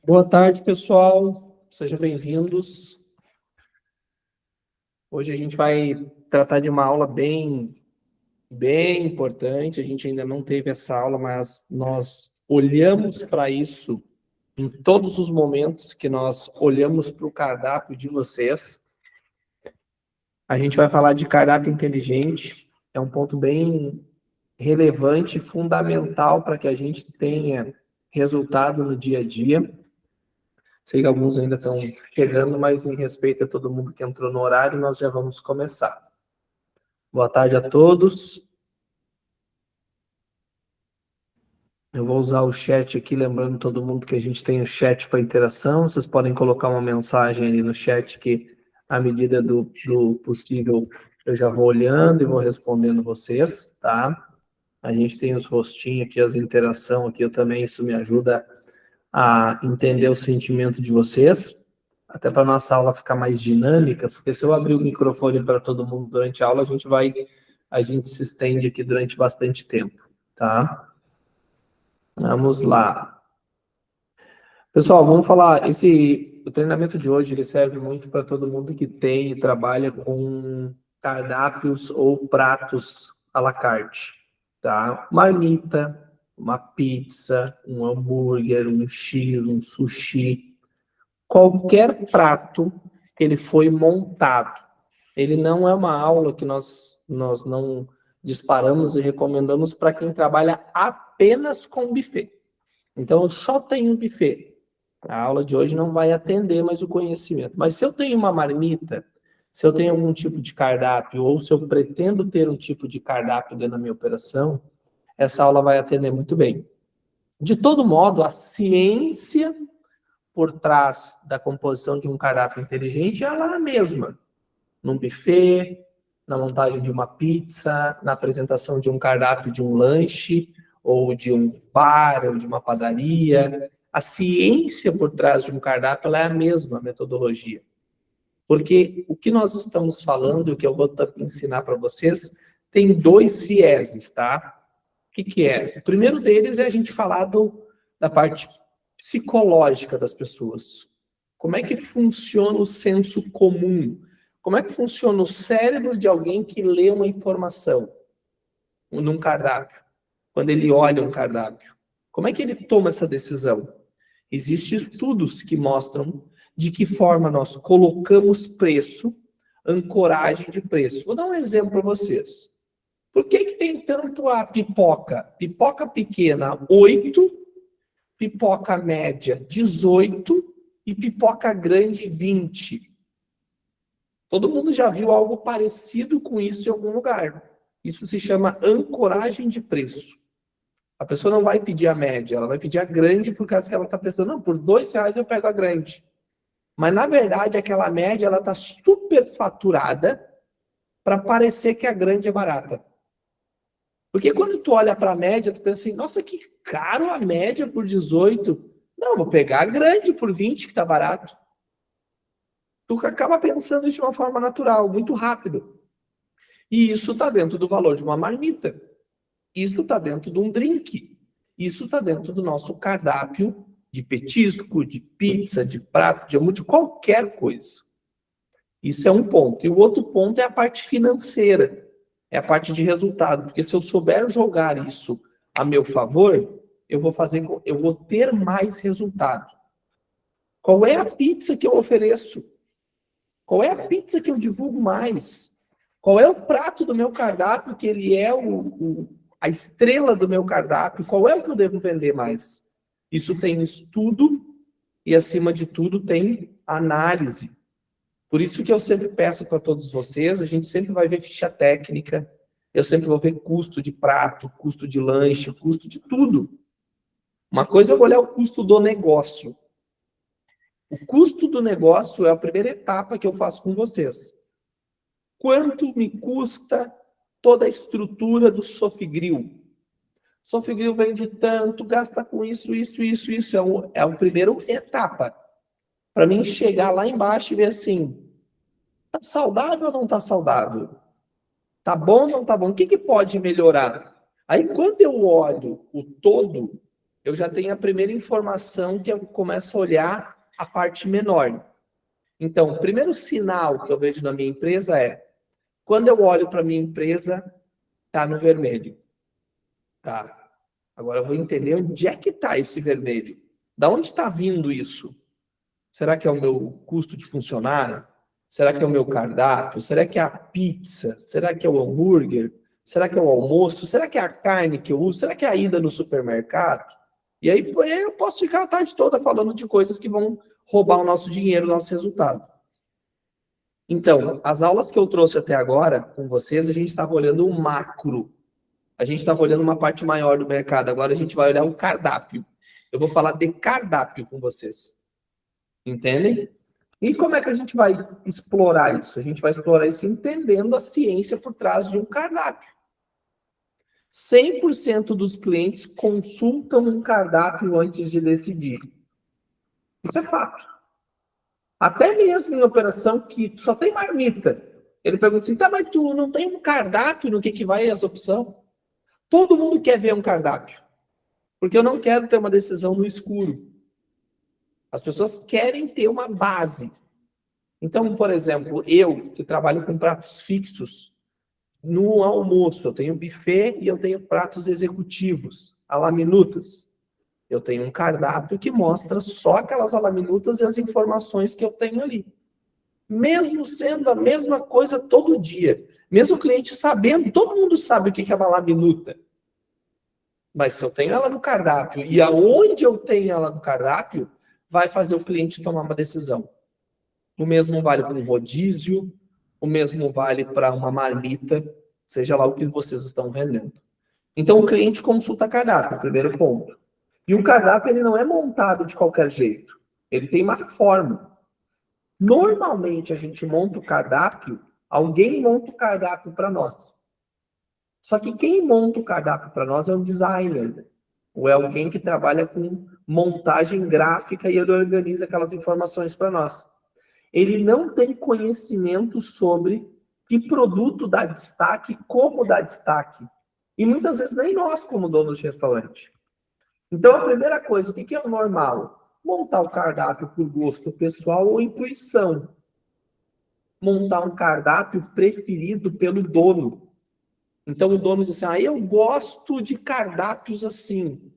Boa tarde, pessoal. Sejam bem-vindos. Hoje a gente vai tratar de uma aula bem importante. A gente ainda não teve essa aula, mas nós olhamos para isso em todos os momentos que nós olhamos para o cardápio de vocês. A gente vai falar de cardápio inteligente. É um ponto bem relevante, fundamental para que a gente tenha resultado no dia a dia. Sei que alguns ainda estão chegando, mas em respeito a todo mundo que entrou no horário, nós já vamos começar. Boa tarde a todos. Eu vou usar o chat aqui, lembrando todo mundo que a gente tem o chat para interação. Vocês podem colocar uma mensagem ali no chat que, à medida do possível, eu já vou olhando e vou respondendo vocês, tá? A gente tem os rostinhos aqui, as interações aqui, eu também, isso me ajuda a entender o sentimento de vocês, até para a nossa aula ficar mais dinâmica, porque se eu abrir o microfone para todo mundo durante a aula, a gente se estende aqui durante bastante tempo, tá? Vamos lá. Pessoal, vamos falar, o treinamento de hoje, ele serve muito para todo mundo que tem e trabalha com cardápios ou pratos à la carte, tá? Marmita, uma pizza, um hambúrguer, um X, um sushi, qualquer prato, ele foi montado. Ele não é uma aula que nós não disparamos e recomendamos para quem trabalha apenas com buffet. Então, eu só tenho buffet. A aula de hoje não vai atender mais o conhecimento. Mas se eu tenho uma marmita, se eu tenho algum tipo de cardápio, ou se eu pretendo ter um tipo de cardápio dentro da minha operação, essa aula vai atender muito bem. De todo modo, a ciência por trás da composição de um cardápio inteligente, ela é a mesma. Num buffet, na montagem de uma pizza, na apresentação de um cardápio de um lanche, ou de um bar, ou de uma padaria. A ciência por trás de um cardápio, ela é a mesma metodologia. Porque o que nós estamos falando, o que eu vou ensinar para vocês, tem dois vieses, tá? O que é? O primeiro deles é a gente falar da parte psicológica das pessoas. Como é que funciona o senso comum? Como é que funciona o cérebro de alguém que lê uma informação num cardápio? Quando ele olha um cardápio. Como é que ele toma essa decisão? Existem estudos que mostram de que forma nós colocamos preço, ancoragem de preço. Vou dar um exemplo para vocês. Por que tem tanto a pipoca? Pipoca pequena, 8, pipoca média, 18 e pipoca grande, 20. Todo mundo já viu algo parecido com isso em algum lugar. Isso se chama ancoragem de preço. A pessoa não vai pedir a média, ela vai pedir a grande por causa que ela está pensando, não, por R$2 eu pego a grande. Mas, na verdade, aquela média ela está super faturada para parecer que a grande é barata. Porque quando tu olha para a média, tu pensa assim, nossa, que caro a média por 18. Não, vou pegar a grande por 20, que está barato. Tu acaba pensando isso de uma forma natural, muito rápido. E isso está dentro do valor de uma marmita. Isso está dentro de um drink. Isso está dentro do nosso cardápio de petisco, de pizza, de prato, de hambúrguer, de qualquer coisa. Isso é um ponto. E o outro ponto é a parte financeira. É a parte de resultado, porque se eu souber jogar isso a meu favor, eu vou ter mais resultado. Qual é a pizza que eu ofereço? Qual é a pizza que eu divulgo mais? Qual é o prato do meu cardápio que ele é a estrela do meu cardápio? Qual é o que eu devo vender mais? Isso tem estudo e, acima de tudo, tem análise. Por isso que eu sempre peço para todos vocês, a gente sempre vai ver ficha técnica, eu sempre vou ver custo de prato, custo de lanche, custo de tudo. Uma coisa é eu olhar o custo do negócio. O custo do negócio é a primeira etapa que eu faço com vocês. Quanto me custa toda a estrutura do Sofigrill? Sofigrill vende tanto, gasta com isso. É a primeira etapa. Para mim chegar lá embaixo e ver assim, tá saudável ou não tá saudável? Tá bom ou não tá bom? O que pode melhorar? Aí, quando eu olho o todo, eu já tenho a primeira informação que eu começo a olhar a parte menor. Então, o primeiro sinal que eu vejo na minha empresa é, quando eu olho para a minha empresa, está no vermelho. Tá. Agora eu vou entender onde é que está esse vermelho. Da onde está vindo isso? Será que é o meu custo de funcionário? Será que é o meu cardápio? Será que é a pizza? Será que é o hambúrguer? Será que é o almoço? Será que é a carne que eu uso? Será que é a ida no supermercado? E aí eu posso ficar a tarde toda falando de coisas que vão roubar o nosso dinheiro, o nosso resultado. Então, as aulas que eu trouxe até agora com vocês, a gente estava olhando o macro. A gente estava olhando uma parte maior do mercado. Agora a gente vai olhar o cardápio. Eu vou falar de cardápio com vocês. Entendem? E como é que a gente vai explorar isso? A gente vai explorar isso entendendo a ciência por trás de um cardápio. 100% dos clientes consultam um cardápio antes de decidir. Isso é fato. Até mesmo em operação que só tem marmita. Ele pergunta assim, tá, mas tu não tem um cardápio no que vai as opções? Todo mundo quer ver um cardápio. Porque eu não quero ter uma decisão no escuro. As pessoas querem ter uma base. Então, por exemplo, eu que trabalho com pratos fixos, no almoço eu tenho buffet e eu tenho pratos executivos, à la minutas. Eu tenho um cardápio que mostra só aquelas à la minutas e as informações que eu tenho ali. Mesmo sendo a mesma coisa todo dia. Mesmo o cliente sabendo, todo mundo sabe o que é uma à la minuta. Mas se eu tenho ela no cardápio e aonde eu tenho ela no cardápio, vai fazer o cliente tomar uma decisão. O mesmo vale para um rodízio, o mesmo vale para uma marmita, seja lá o que vocês estão vendendo. Então, o cliente consulta cardápio, primeiro ponto. E o cardápio ele não é montado de qualquer jeito. Ele tem uma forma. Normalmente, a gente monta o cardápio, alguém monta o cardápio para nós. Só que quem monta o cardápio para nós é um designer, ou é alguém que trabalha com montagem gráfica e ele organiza aquelas informações para nós. Ele não tem conhecimento sobre que produto dá destaque, como dá destaque. E muitas vezes nem nós, como donos de restaurante. Então, a primeira coisa, o que é o normal? Montar o cardápio por gosto pessoal ou intuição. Montar um cardápio preferido pelo dono. Então, o dono diz assim, eu gosto de cardápios assim.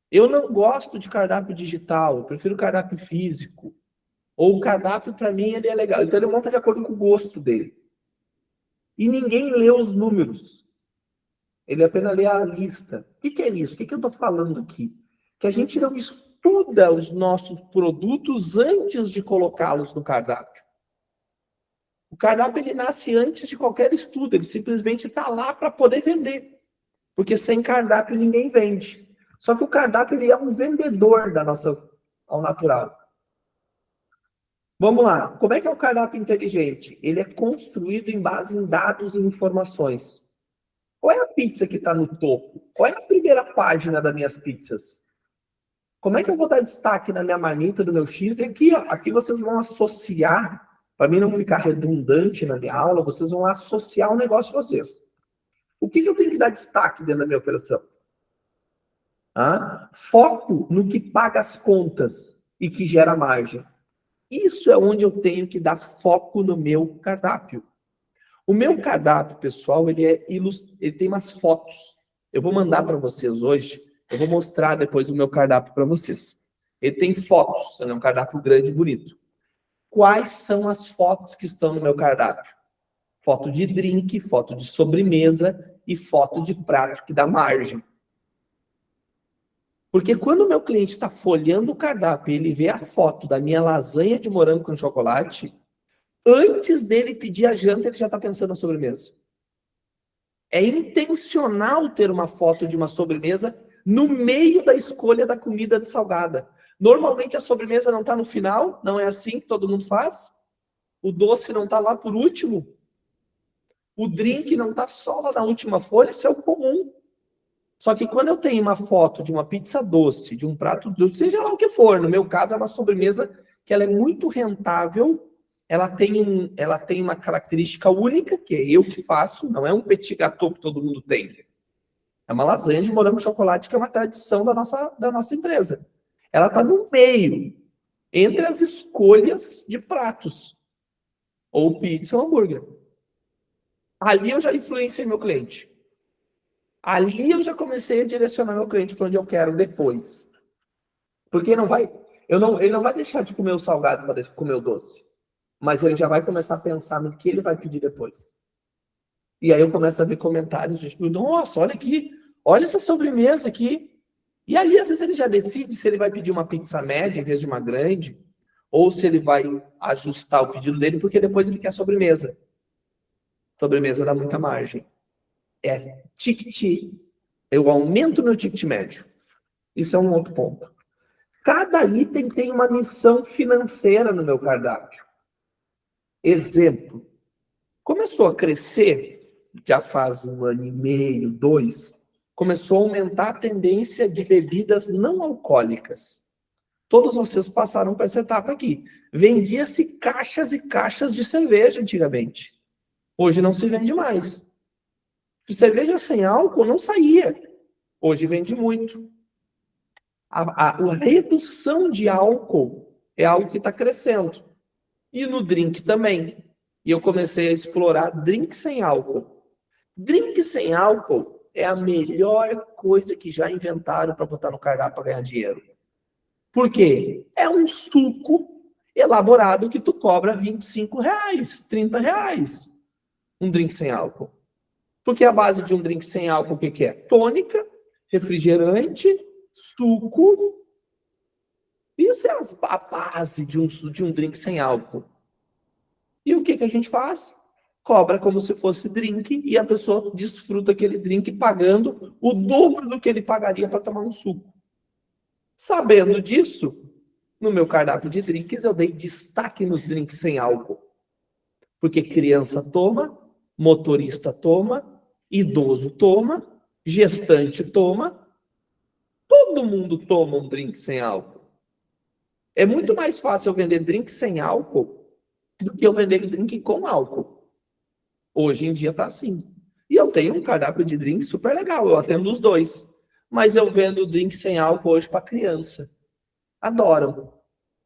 Eu não gosto de cardápio digital, eu prefiro cardápio físico. Ou o cardápio, para mim, ele é legal. Então, ele monta de acordo com o gosto dele. E ninguém lê os números. Ele apenas lê a lista. O que é isso? O que eu estou falando aqui? Que a gente não estuda os nossos produtos antes de colocá-los no cardápio. O cardápio, ele nasce antes de qualquer estudo. Ele simplesmente está lá para poder vender. Porque sem cardápio, ninguém vende. Só que o cardápio, ele é um vendedor da nossa, ao natural. Vamos lá. Como é que é o cardápio inteligente? Ele é construído em base em dados e informações. Qual é a pizza que está no topo? Qual é a primeira página das minhas pizzas? Como é que eu vou dar destaque na minha marmita, do meu X? E aqui, ó, aqui vocês vão associar, para mim não ficar redundante na minha aula, vocês vão associar o negócio de vocês. O que eu tenho que dar destaque dentro da minha operação? Foco no que paga as contas e que gera margem. Isso é onde eu tenho que dar foco no meu cardápio. O meu cardápio, pessoal, ele tem umas fotos. Eu vou mandar para vocês hoje. Eu vou mostrar depois o meu cardápio para vocês. Ele tem fotos. É um cardápio grande e bonito. Quais são as fotos que estão no meu cardápio? Foto de drink, foto de sobremesa e foto de prato que dá margem. Porque quando o meu cliente está folheando o cardápio e ele vê a foto da minha lasanha de morango com chocolate, antes dele pedir a janta, ele já está pensando na sobremesa. É intencional ter uma foto de uma sobremesa no meio da escolha da comida salgada. Normalmente a sobremesa não está no final, não é assim que todo mundo faz. O doce não está lá por último. O drink não está só lá na última folha, isso é o comum. Só que quando eu tenho uma foto de uma pizza doce, de um prato doce, seja lá o que for, no meu caso é uma sobremesa que ela é muito rentável, ela tem uma característica única, que é eu que faço, não é um petit gâteau que todo mundo tem. É uma lasanha de morango chocolate, que é uma tradição da nossa empresa. Ela está no meio, entre as escolhas de pratos. Ou pizza ou hambúrguer. Ali eu já influenciei meu cliente. Ali eu já comecei a direcionar meu cliente para onde eu quero depois. Porque ele não vai deixar de comer o salgado para comer o doce. Mas ele já vai começar a pensar no que ele vai pedir depois. E aí eu começo a ver comentários de tipo, nossa, olha aqui, olha essa sobremesa aqui. E ali, às vezes, ele já decide se ele vai pedir uma pizza média em vez de uma grande, ou se ele vai ajustar o pedido dele, porque depois ele quer sobremesa. Sobremesa dá muita margem. É ticket, eu aumento meu ticket médio. Isso é um outro ponto. Cada item tem uma missão financeira no meu cardápio. Exemplo, começou a crescer, já faz 1 ano e meio, 2, começou a aumentar a tendência de bebidas não alcoólicas. Todos vocês passaram por essa etapa aqui. Vendia-se caixas e caixas de cerveja antigamente. Hoje não se vende mais. De cerveja sem álcool não saía. Hoje vende muito. A redução de álcool é algo que está crescendo. E no drink também. E eu comecei a explorar drink sem álcool. Drink sem álcool é a melhor coisa que já inventaram para botar no cardápio para ganhar dinheiro. Por quê? É um suco elaborado que tu cobra R$25, R$30. Um drink sem álcool. Porque a base de um drink sem álcool, o que é? Tônica, refrigerante, suco. Isso é a base de um drink sem álcool. E o que a gente faz? Cobra como se fosse drink e a pessoa desfruta aquele drink pagando o dobro do que ele pagaria para tomar um suco. Sabendo disso, no meu cardápio de drinks, eu dei destaque nos drinks sem álcool. Porque criança toma, motorista toma, idoso toma, gestante toma, todo mundo toma um drink sem álcool. É muito mais fácil eu vender drink sem álcool do que eu vender drink com álcool. Hoje em dia tá assim. E eu tenho um cardápio de drink super legal, eu atendo os dois. Mas eu vendo drink sem álcool hoje para criança. Adoram.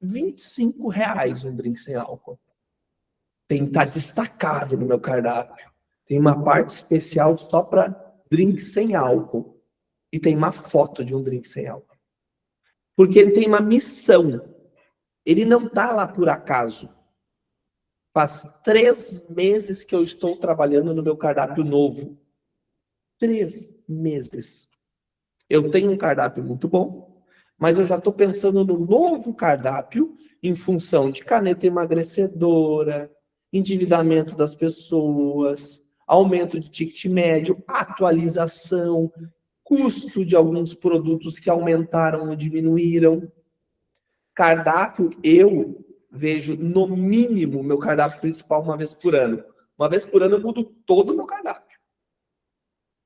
R$25 um drink sem álcool. Tem que estar destacado no meu cardápio. Tem uma parte especial só para drink sem álcool. E tem uma foto de um drink sem álcool. Porque ele tem uma missão. Ele não está lá por acaso. Faz 3 meses que eu estou trabalhando no meu cardápio novo. 3 meses. Eu tenho um cardápio muito bom, mas eu já estou pensando no novo cardápio em função de caneta emagrecedora, endividamento das pessoas, aumento de ticket médio, atualização, custo de alguns produtos que aumentaram ou diminuíram. Cardápio, eu vejo no mínimo meu cardápio principal uma vez por ano. Uma vez por ano eu mudo todo o meu cardápio.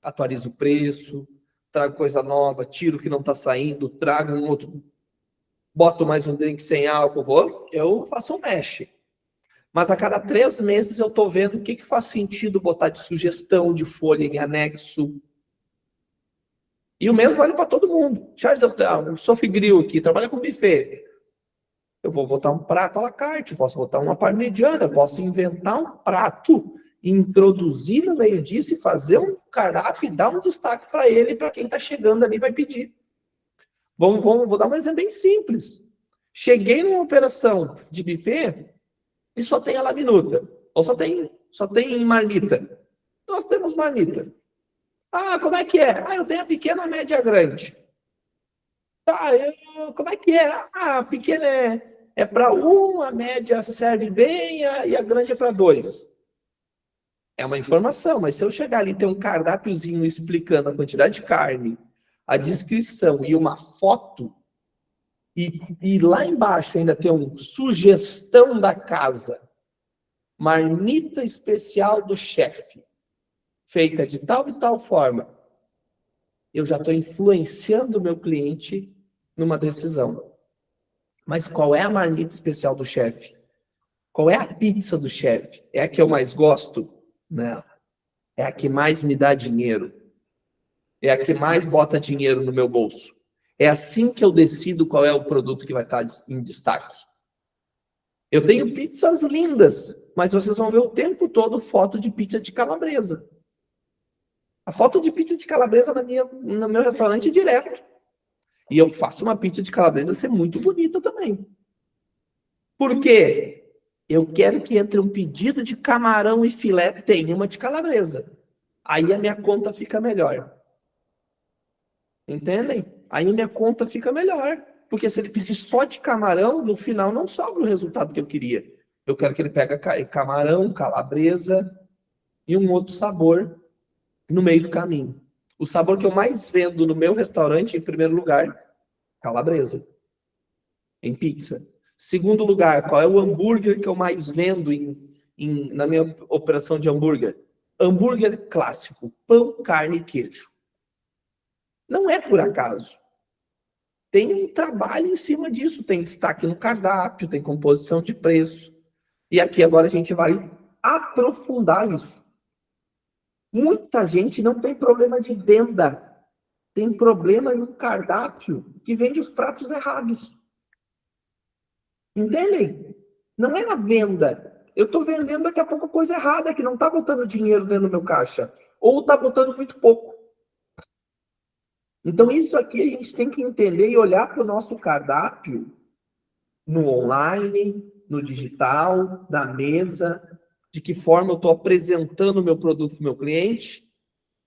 Atualizo o preço, trago coisa nova, tiro o que não está saindo, trago um outro, boto mais um drink sem álcool, eu faço um mesh. Mas a cada 3 meses eu estou vendo o que faz sentido botar de sugestão, de folha em anexo. E o mesmo vale para todo mundo. Charles, o Sofigrill aqui, trabalha com buffet. Eu vou botar um prato à la carte, posso botar uma parmegiana, posso inventar um prato, introduzir no meio disso e fazer um cardápio e dar um destaque para ele, para quem está chegando ali vai pedir. Vou dar um exemplo bem simples. Cheguei numa operação de buffet e só tem a la minuta, ou só tem marmita. Nós temos marmita. Ah, como é que é? Ah, eu tenho a pequena, a média, a grande. Tá, como é que é? Ah, a pequena é para 1, a média serve bem e a grande é para 2. É uma informação, mas se eu chegar ali e ter um cardápiozinho explicando a quantidade de carne, a descrição e uma foto, e lá embaixo ainda tem uma sugestão da casa, marmita especial do chefe, feita de tal e tal forma, eu já estou influenciando o meu cliente numa decisão. Mas qual é a marmita especial do chefe? Qual é a pizza do chefe? É a que eu mais gosto? Não. É a que mais me dá dinheiro. é a que mais bota dinheiro no meu bolso. É assim que eu decido qual é o produto que vai estar em destaque. Eu tenho pizzas lindas, mas vocês vão ver o tempo todo foto de pizza de calabresa. A foto de pizza de calabresa no meu restaurante é direto. E eu faço uma pizza de calabresa ser muito bonita também. Por quê? Eu quero que entre um pedido de camarão e filé, tenha uma de calabresa. Aí a minha conta fica melhor. Entendem? Aí a minha conta fica melhor. Porque se ele pedir só de camarão, no final não sobra o resultado que eu queria. Eu quero que ele pegue camarão, calabresa e um outro sabor no meio do caminho. O sabor que eu mais vendo no meu restaurante, em primeiro lugar, calabresa. Em pizza. Segundo lugar, qual é o hambúrguer que eu mais vendo na minha operação de hambúrguer? Hambúrguer clássico, pão, carne e queijo. Não é por acaso. Tem um trabalho em cima disso, tem destaque no cardápio, tem composição de preço. E aqui agora a gente vai aprofundar isso. Muita gente não tem problema de venda, tem problema no cardápio que vende os pratos errados. Entendem? Não é a venda. Eu estou vendendo daqui a pouco coisa errada, que não está botando dinheiro dentro do meu caixa. Ou está botando muito pouco. Então, isso aqui a gente tem que entender e olhar para o nosso cardápio no online, no digital, na mesa, de que forma eu estou apresentando o meu produto para o meu cliente,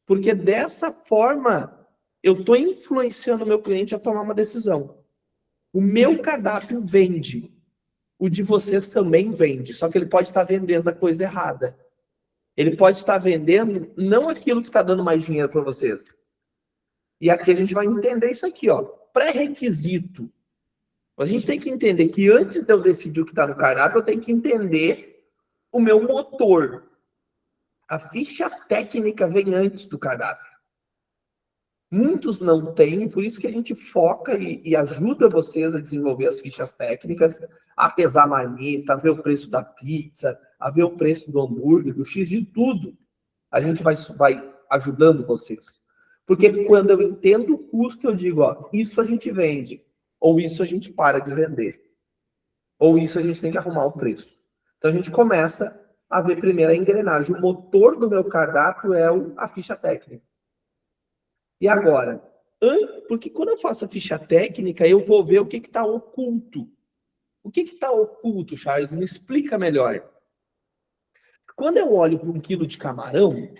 porque dessa forma eu estou influenciando o meu cliente a tomar uma decisão. O meu cardápio vende. O de vocês também vende, só que ele pode estar vendendo a coisa errada. Ele pode estar vendendo não aquilo que está dando mais dinheiro para vocês. E aqui a gente vai entender isso aqui, ó. Pré-requisito. A gente tem que entender que antes de eu decidir o que está no cardápio, eu tenho que entender o meu motor. A ficha técnica vem antes do cardápio. Muitos não têm, por isso que a gente foca e ajuda vocês a desenvolver as fichas técnicas, a pesar a marmita, a ver o preço da pizza, a ver o preço do hambúrguer, do X, de tudo. A gente vai ajudando vocês. Porque quando eu entendo o custo, eu digo, ó, isso a gente vende, ou isso a gente para de vender, ou isso a gente tem que arrumar o preço. Então a gente começa a ver primeiro a engrenagem. O motor do meu cardápio é a ficha técnica. E agora, porque quando eu faço a ficha técnica, eu vou ver o que está oculto. O que está oculto, Charles? Me explica melhor. Quando eu olho para 1 quilo de camarão,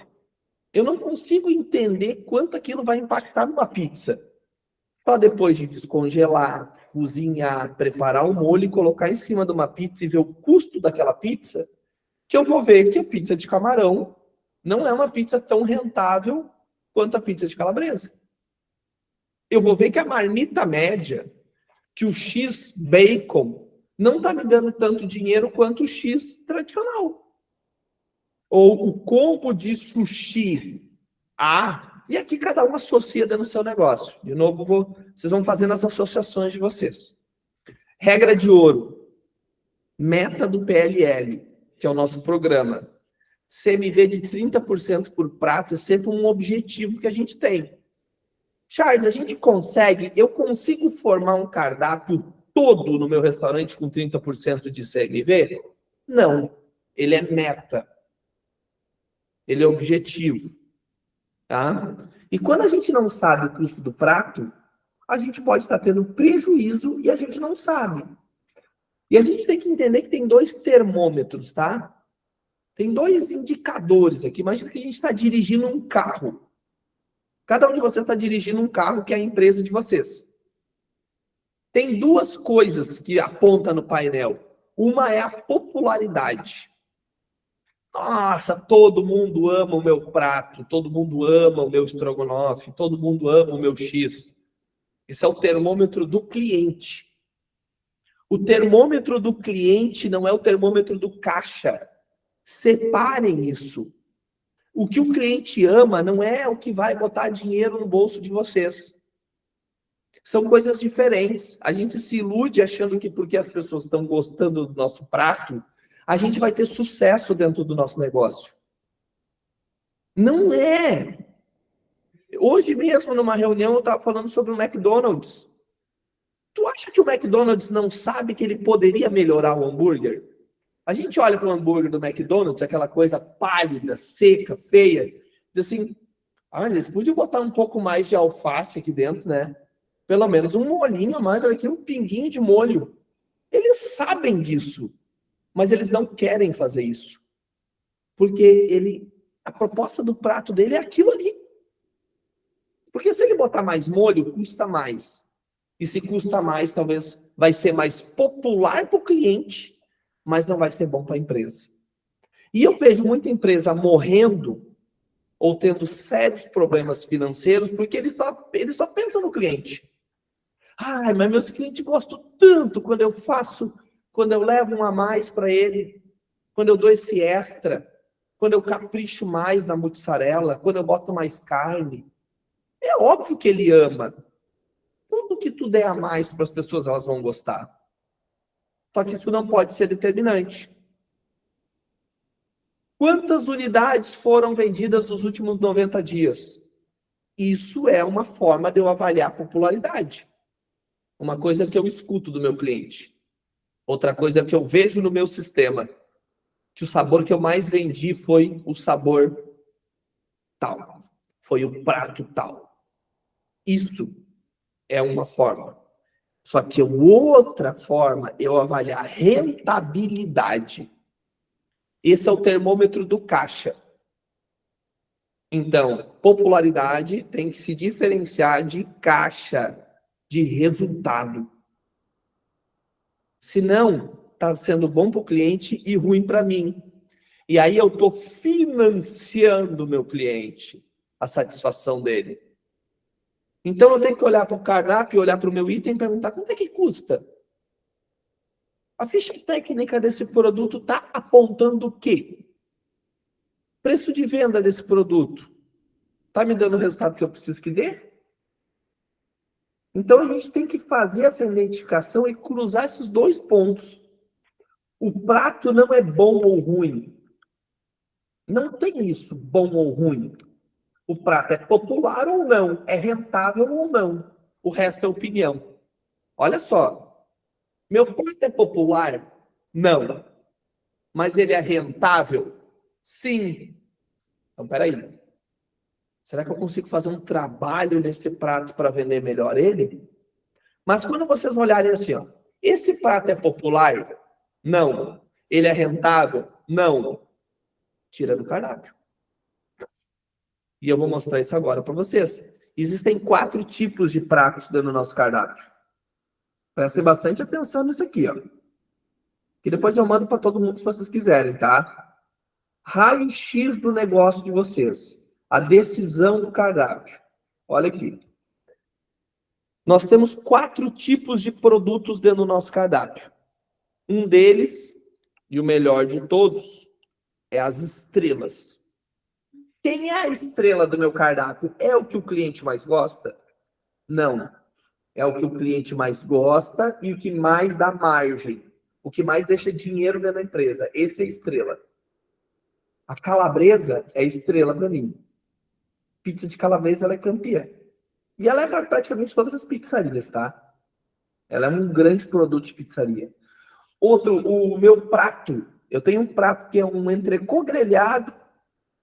eu não consigo entender quanto aquilo vai impactar numa pizza. Só depois de descongelar, cozinhar, preparar o molho e colocar em cima de uma pizza e ver o custo daquela pizza, que eu vou ver que a pizza de camarão não é uma pizza tão rentável quanto a pizza de calabresa. Eu vou ver que a marmita média, que o X bacon, não está me dando tanto dinheiro quanto o X tradicional. Ou o combo de sushi A, e aqui cada um associa dentro do seu negócio. De novo, vocês vão fazendo as associações de vocês. Regra de ouro. Meta do PLL, que é o nosso programa. CMV de 30% por prato é sempre um objetivo que a gente tem. Charles, eu consigo formar um cardápio todo no meu restaurante com 30% de CMV? Não. Ele é meta. Ele é objetivo. Tá? E quando a gente não sabe o custo do prato, a gente pode estar tendo prejuízo e a gente não sabe. E a gente tem que entender que tem 2 termômetros, tá? Tem 2 indicadores aqui. Imagina que a gente está dirigindo um carro. Cada um de vocês está dirigindo um carro que é a empresa de vocês. Tem 2 coisas que aponta no painel. Uma é a popularidade. Nossa, todo mundo ama o meu prato, todo mundo ama o meu estrogonofe, todo mundo ama o meu X. Esse é o termômetro do cliente. O termômetro do cliente não é o termômetro do caixa. Separem isso. O que o cliente ama não é o que vai botar dinheiro no bolso de vocês. São coisas diferentes. A gente se ilude achando que porque as pessoas estão gostando do nosso prato, a gente vai ter sucesso dentro do nosso negócio. Não é. Hoje mesmo, numa reunião, eu estava falando sobre o McDonald's. Tu acha que o McDonald's não sabe que ele poderia melhorar o hambúrguer? A gente olha para o hambúrguer do McDonald's, aquela coisa pálida, seca, feia, diz assim, mas eles podiam botar um pouco mais de alface aqui dentro, né? Pelo menos um molhinho a mais, olha aqui, um pinguinho de molho. Eles sabem disso, mas eles não querem fazer isso. Porque a proposta do prato dele é aquilo ali. Porque se ele botar mais molho, custa mais. E se custa mais, talvez vai ser mais popular para o cliente, mas não vai ser bom para a empresa. E eu vejo muita empresa morrendo ou tendo sérios problemas financeiros porque eles só pensam no cliente. Ai, mas meus clientes gostam tanto quando eu levo um a mais para ele, quando eu dou esse extra, quando eu capricho mais na mussarela, quando eu boto mais carne. É óbvio que ele ama. Tudo que tu der a mais para as pessoas, elas vão gostar. Só que isso não pode ser determinante. Quantas unidades foram vendidas nos últimos 90 dias? Isso é uma forma de eu avaliar a popularidade. Uma coisa que eu escuto do meu cliente. Outra coisa que eu vejo no meu sistema. Que o sabor que eu mais vendi foi o sabor tal. Foi o prato tal. Isso é uma forma. Só que outra forma é eu avaliar rentabilidade. Esse é o termômetro do caixa. Então, popularidade tem que se diferenciar de caixa, de resultado. Senão, está sendo bom para o cliente e ruim para mim. E aí eu estou financiando o meu cliente, a satisfação dele. Então eu tenho que olhar para o cardápio, olhar para o meu item e perguntar quanto é que custa? A ficha técnica desse produto está apontando o quê? Preço de venda desse produto está me dando o resultado que eu preciso que dê? Então a gente tem que fazer essa identificação e cruzar esses dois pontos. O prato não é bom ou ruim. Não tem isso, bom ou ruim. O prato é popular ou não, é rentável ou não. O resto é opinião. Olha só, meu prato é popular? Não. Mas ele é rentável? Sim. Então, peraí. Será que eu consigo fazer um trabalho nesse prato para vender melhor ele? Mas quando vocês olharem assim, ó, esse prato é popular? Não. Ele é rentável? Não. Tira do cardápio. E eu vou mostrar isso agora para vocês. Existem 4 tipos de pratos dentro do nosso cardápio. Prestem bastante atenção nisso aqui, ó. Que depois eu mando para todo mundo se vocês quiserem, tá? Raio-X do negócio de vocês. A decisão do cardápio. Olha aqui. Nós temos 4 tipos de produtos dentro do nosso cardápio. Um deles, e o melhor de todos, é as estrelas. Quem é a estrela do meu cardápio? É o que o cliente mais gosta? Não. É o que o cliente mais gosta e o que mais dá margem. O que mais deixa dinheiro dentro da empresa. Esse é a estrela. A calabresa é estrela para mim. Pizza de calabresa, ela é campeã. E ela é para praticamente todas as pizzarias, tá? Ela é um grande produto de pizzaria. Outro, o meu prato. Eu tenho um prato que é um entrecô grelhado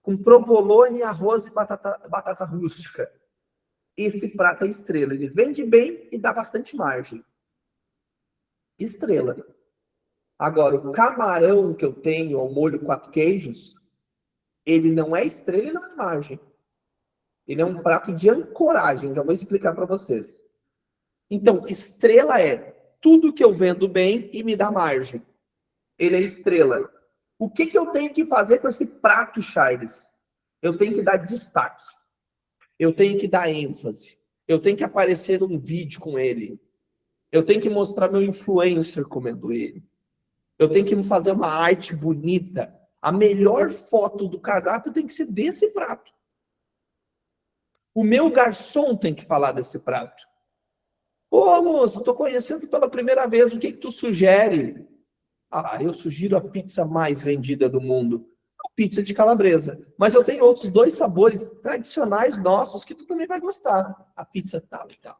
com provolone, arroz e batata rústica. Esse prato é estrela. Ele vende bem e dá bastante margem. Estrela. Agora, o camarão que eu tenho, ao molho 4 queijos, ele não é estrela e não é margem. Ele é um prato de ancoragem. Já vou explicar para vocês. Então, estrela é tudo que eu vendo bem e me dá margem. Ele é estrela. O que eu tenho que fazer com esse prato, Charles? Eu tenho que dar destaque. Eu tenho que dar ênfase. Eu tenho que aparecer num vídeo com ele. Eu tenho que mostrar meu influencer comendo ele. Eu tenho que fazer uma arte bonita. A melhor foto do cardápio tem que ser desse prato. O meu garçom tem que falar desse prato. Ô, moço, estou conhecendo pela primeira vez. O que tu sugere? Ah, eu sugiro a pizza mais vendida do mundo. pizza de calabresa. Mas eu tenho outros 2 sabores tradicionais nossos que tu também vai gostar. A pizza tal e tal.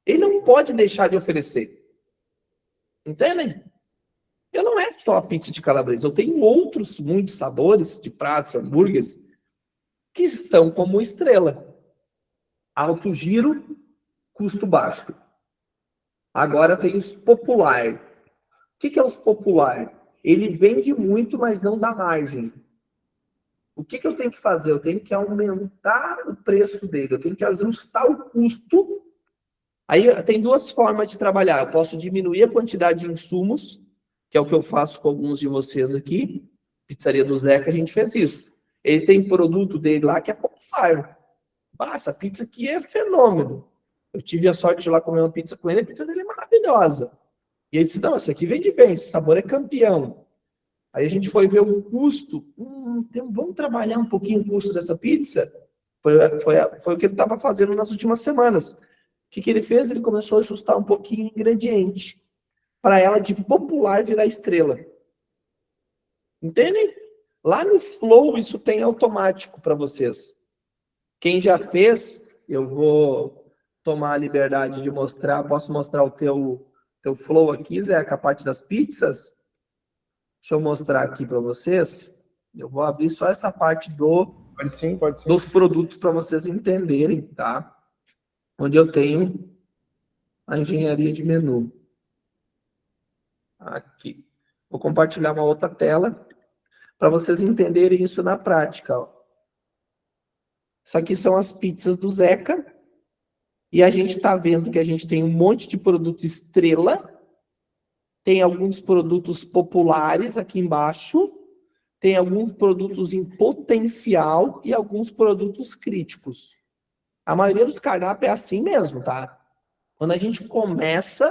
Ele não pode deixar de oferecer. Entendem? Eu não é só a pizza de calabresa. Eu tenho outros muitos sabores de pratos, hambúrgueres, que estão como estrela. Alto giro, custo baixo. Agora tem os popular. O que é os popular? Ele vende muito, mas não dá margem. O que eu tenho que fazer? Eu tenho que aumentar o preço dele, eu tenho que ajustar o custo. Aí tem 2 formas de trabalhar. Eu posso diminuir a quantidade de insumos, que é o que eu faço com alguns de vocês aqui. Pizzaria do Zeca, a gente fez isso. Ele tem produto dele lá que é popular. Essa pizza aqui é fenômeno. Eu tive a sorte de ir lá comer uma pizza com ele, a pizza dele é maravilhosa. E ele disse, não, essa aqui vende bem, esse sabor é campeão. Aí a gente foi ver o custo. Vamos trabalhar um pouquinho o custo dessa pizza? Foi o que ele estava fazendo nas últimas semanas. O que ele fez? Ele começou a ajustar um pouquinho o ingrediente para ela de popular virar estrela. Entendem? Lá no Flow isso tem automático para vocês. Quem já fez, eu vou tomar a liberdade de mostrar. Posso mostrar o teu Flow aqui, Zé, a parte das pizzas? Deixa eu mostrar aqui para vocês. Eu vou abrir só essa parte Pode sim. Dos produtos para vocês entenderem, tá? Onde eu tenho a engenharia de menu. Aqui. Vou compartilhar uma outra tela para vocês entenderem isso na prática. Ó. Isso aqui são as pizzas do Zeca. E a gente está vendo que a gente tem um monte de produto estrela. Tem alguns produtos populares aqui embaixo. Tem alguns produtos em potencial e alguns produtos críticos. A maioria dos cardápios é assim mesmo, tá? Quando a gente começa,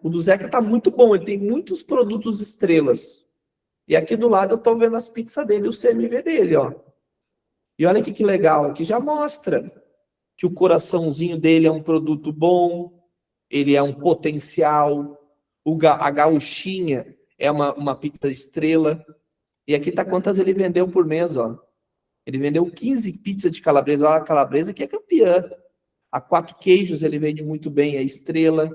o do Zeca tá muito bom, ele tem muitos produtos estrelas. E aqui do lado eu tô vendo as pizzas dele, o CMV dele, ó. E olha aqui que legal, aqui já mostra que o coraçãozinho dele é um produto bom, ele é um potencial, a gauchinha é uma pizza estrela. E aqui tá quantas ele vendeu por mês, ó. Ele vendeu 15 pizzas de calabresa. Olha, a calabresa que é campeã. A 4 queijos ele vende muito bem, é estrela.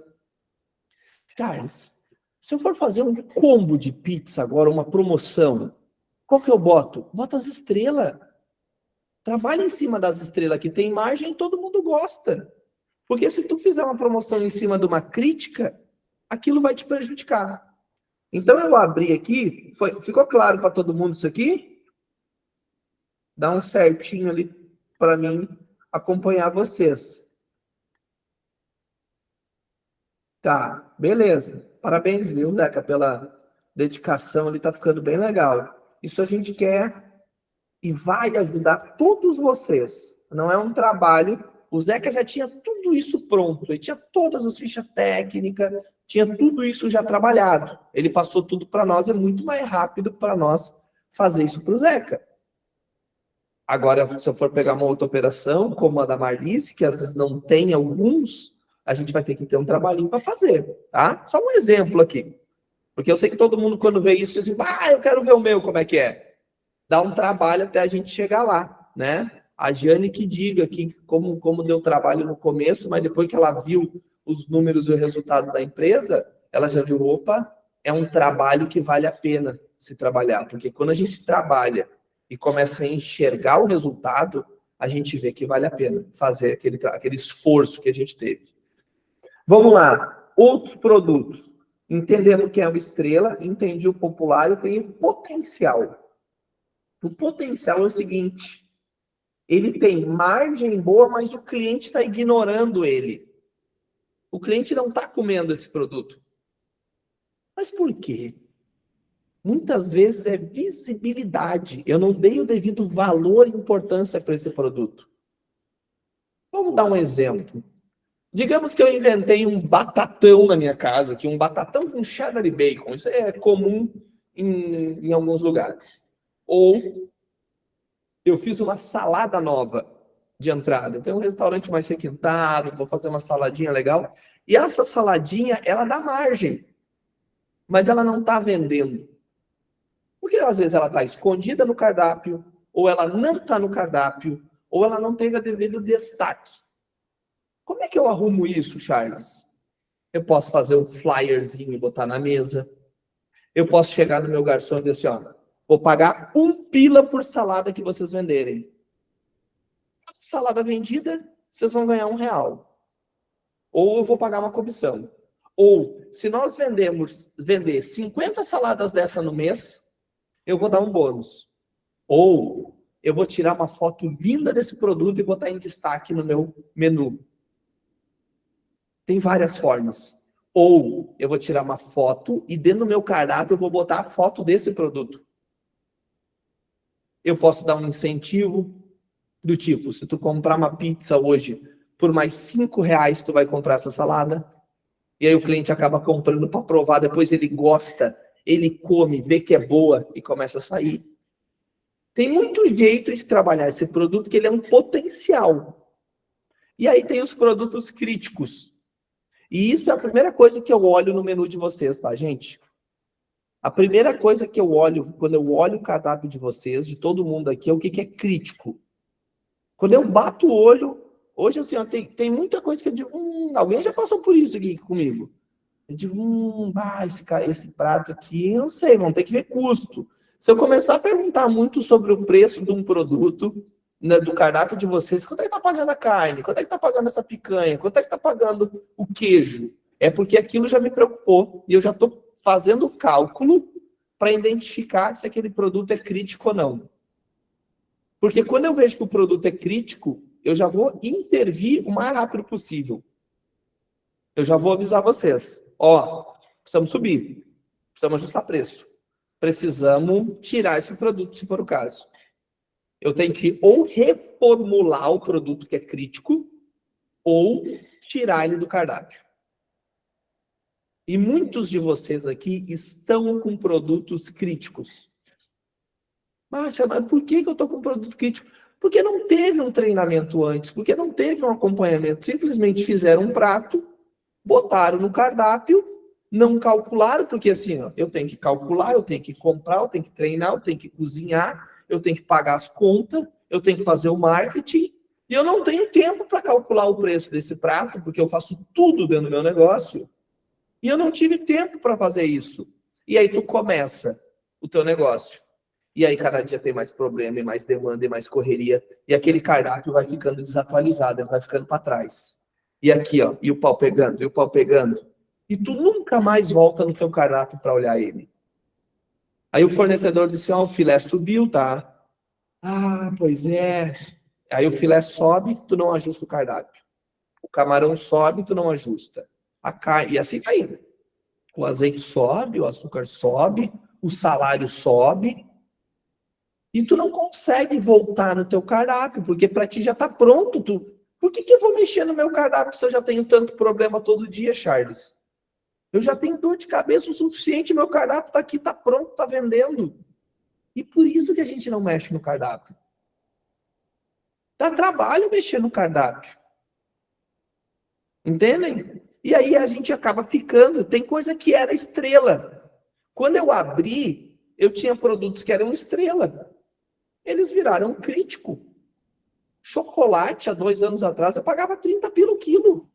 Charles, se eu for fazer um combo de pizza agora, uma promoção, qual que eu boto? Bota as estrelas. Trabalha em cima das estrelas, que tem margem e todo mundo gosta. Porque se tu fizer uma promoção em cima de uma crítica, aquilo vai te prejudicar. Então eu abri aqui, ficou claro para todo mundo isso aqui? Dá um certinho ali para mim acompanhar vocês. Tá, beleza. Parabéns, viu, Zeca, pela dedicação, ele tá ficando bem legal. Isso a gente quer e vai ajudar todos vocês. Não é um trabalho. O Zeca já tinha tudo isso pronto, ele tinha todas as fichas técnicas, tinha tudo isso já trabalhado. Ele passou tudo para nós, é muito mais rápido para nós fazer isso para o Zeca. Agora, se eu for pegar uma outra operação, como a da Marlice, que às vezes não tem alguns, a gente vai ter que ter um trabalhinho para fazer, tá? Só um exemplo aqui. Porque eu sei que todo mundo, quando vê isso, diz assim, eu quero ver o meu, como é que é? Dá um trabalho até a gente chegar lá, né? A Jane que diga aqui como deu trabalho no começo, mas depois que ela viu os números e o resultado da empresa, ela já viu, opa, é um trabalho que vale a pena se trabalhar. Porque quando a gente trabalha e começa a enxergar o resultado, a gente vê que vale a pena fazer aquele esforço que a gente teve. Vamos lá. Outros produtos. Entendendo que é uma estrela, entendi o popular, eu tenho potencial. O potencial é o seguinte, ele tem margem boa, mas o cliente está ignorando ele. O cliente não está comendo esse produto. Mas por quê? Muitas vezes é visibilidade. Eu não dei o devido valor e importância para esse produto. Vamos dar um exemplo. Digamos que eu inventei um batatão na minha casa, aqui, um batatão com cheddar e bacon. Isso é comum em alguns lugares. Ou eu fiz uma salada nova de entrada. Eu tenho um restaurante mais requintado, vou fazer uma saladinha legal. E essa saladinha, ela dá margem. Mas ela não está vendendo. Porque às vezes ela está escondida no cardápio, ou ela não está no cardápio, ou ela não teve a devido destaque. Como é que eu arrumo isso, Charles? Eu posso fazer um flyerzinho e botar na mesa. Eu posso chegar no meu garçom e dizer assim, ó, vou pagar 1 pila por salada que vocês venderem. Salada vendida, vocês vão ganhar R$1. Ou eu vou pagar uma comissão. Ou, se nós vender 50 saladas dessa no mês, eu vou dar um bônus. Ou, eu vou tirar uma foto linda desse produto e botar em destaque no meu menu. Tem várias formas. Ou, eu vou tirar uma foto e dentro do meu cardápio eu vou botar a foto desse produto. Eu posso dar um incentivo do tipo, se tu comprar uma pizza hoje por mais R$5, tu vai comprar essa salada. E aí o cliente acaba comprando para provar, depois ele gosta, ele come, vê que é boa e começa a sair. Tem muito jeito de trabalhar esse produto que ele é um potencial. E aí tem os produtos críticos. E isso é a primeira coisa que eu olho no menu de vocês, tá, gente? A primeira coisa que eu olho, quando eu olho o cardápio de vocês, de todo mundo aqui, é o que é crítico. Quando eu bato o olho, hoje assim, ó, tem muita coisa que eu digo, alguém já passou por isso aqui comigo. Eu digo, esse prato aqui, eu não sei, vamos ter que ver custo. Se eu começar a perguntar muito sobre o preço de um produto, né, do cardápio de vocês, quanto é que tá pagando a carne? Quanto é que tá pagando essa picanha? Quanto é que tá pagando o queijo? É porque aquilo já me preocupou e eu já estou fazendo o cálculo para identificar se aquele produto é crítico ou não. Porque quando eu vejo que o produto é crítico, eu já vou intervir o mais rápido possível. Eu já vou avisar vocês. Ó, precisamos subir. Precisamos ajustar preço. Precisamos tirar esse produto, se for o caso. Eu tenho que ou reformular o produto que é crítico, ou tirar ele do cardápio. E muitos de vocês aqui estão com produtos críticos. Mas por que eu estou com produto crítico? Porque não teve um treinamento antes, porque não teve um acompanhamento. Simplesmente fizeram um prato, botaram no cardápio, não calcularam, porque assim, ó, eu tenho que calcular, eu tenho que comprar, eu tenho que treinar, eu tenho que cozinhar, eu tenho que pagar as contas, eu tenho que fazer o marketing, e eu não tenho tempo para calcular o preço desse prato, porque eu faço tudo dentro do meu negócio, e eu não tive tempo para fazer isso. E aí tu começa o teu negócio. E aí cada dia tem mais problema, e mais demanda, e mais correria, e aquele cardápio vai ficando desatualizado, ele vai ficando para trás. E aqui, ó, e o pau pegando, e o pau pegando. E tu nunca mais volta no teu cardápio para olhar ele. Aí o fornecedor disse, ó, o filé subiu, tá? Ah, pois é. Aí o filé sobe, tu não ajusta o cardápio. O camarão sobe, tu não ajusta. A carne, e assim vai indo. O azeite sobe, o açúcar sobe, o salário sobe. E tu não consegue voltar no teu cardápio, porque para ti já está pronto. Por que eu vou mexer no meu cardápio se eu já tenho tanto problema todo dia, Charles? Eu já tenho dor de cabeça o suficiente, meu cardápio está aqui, está pronto, está vendendo. E por isso que a gente não mexe no cardápio. Dá trabalho mexer no cardápio. Entendem? E aí a gente acaba ficando. Tem coisa que era estrela. Quando eu abri, eu tinha produtos que eram estrela. Eles viraram crítico. Chocolate, há 2 anos atrás, eu pagava 30 pila o quilo.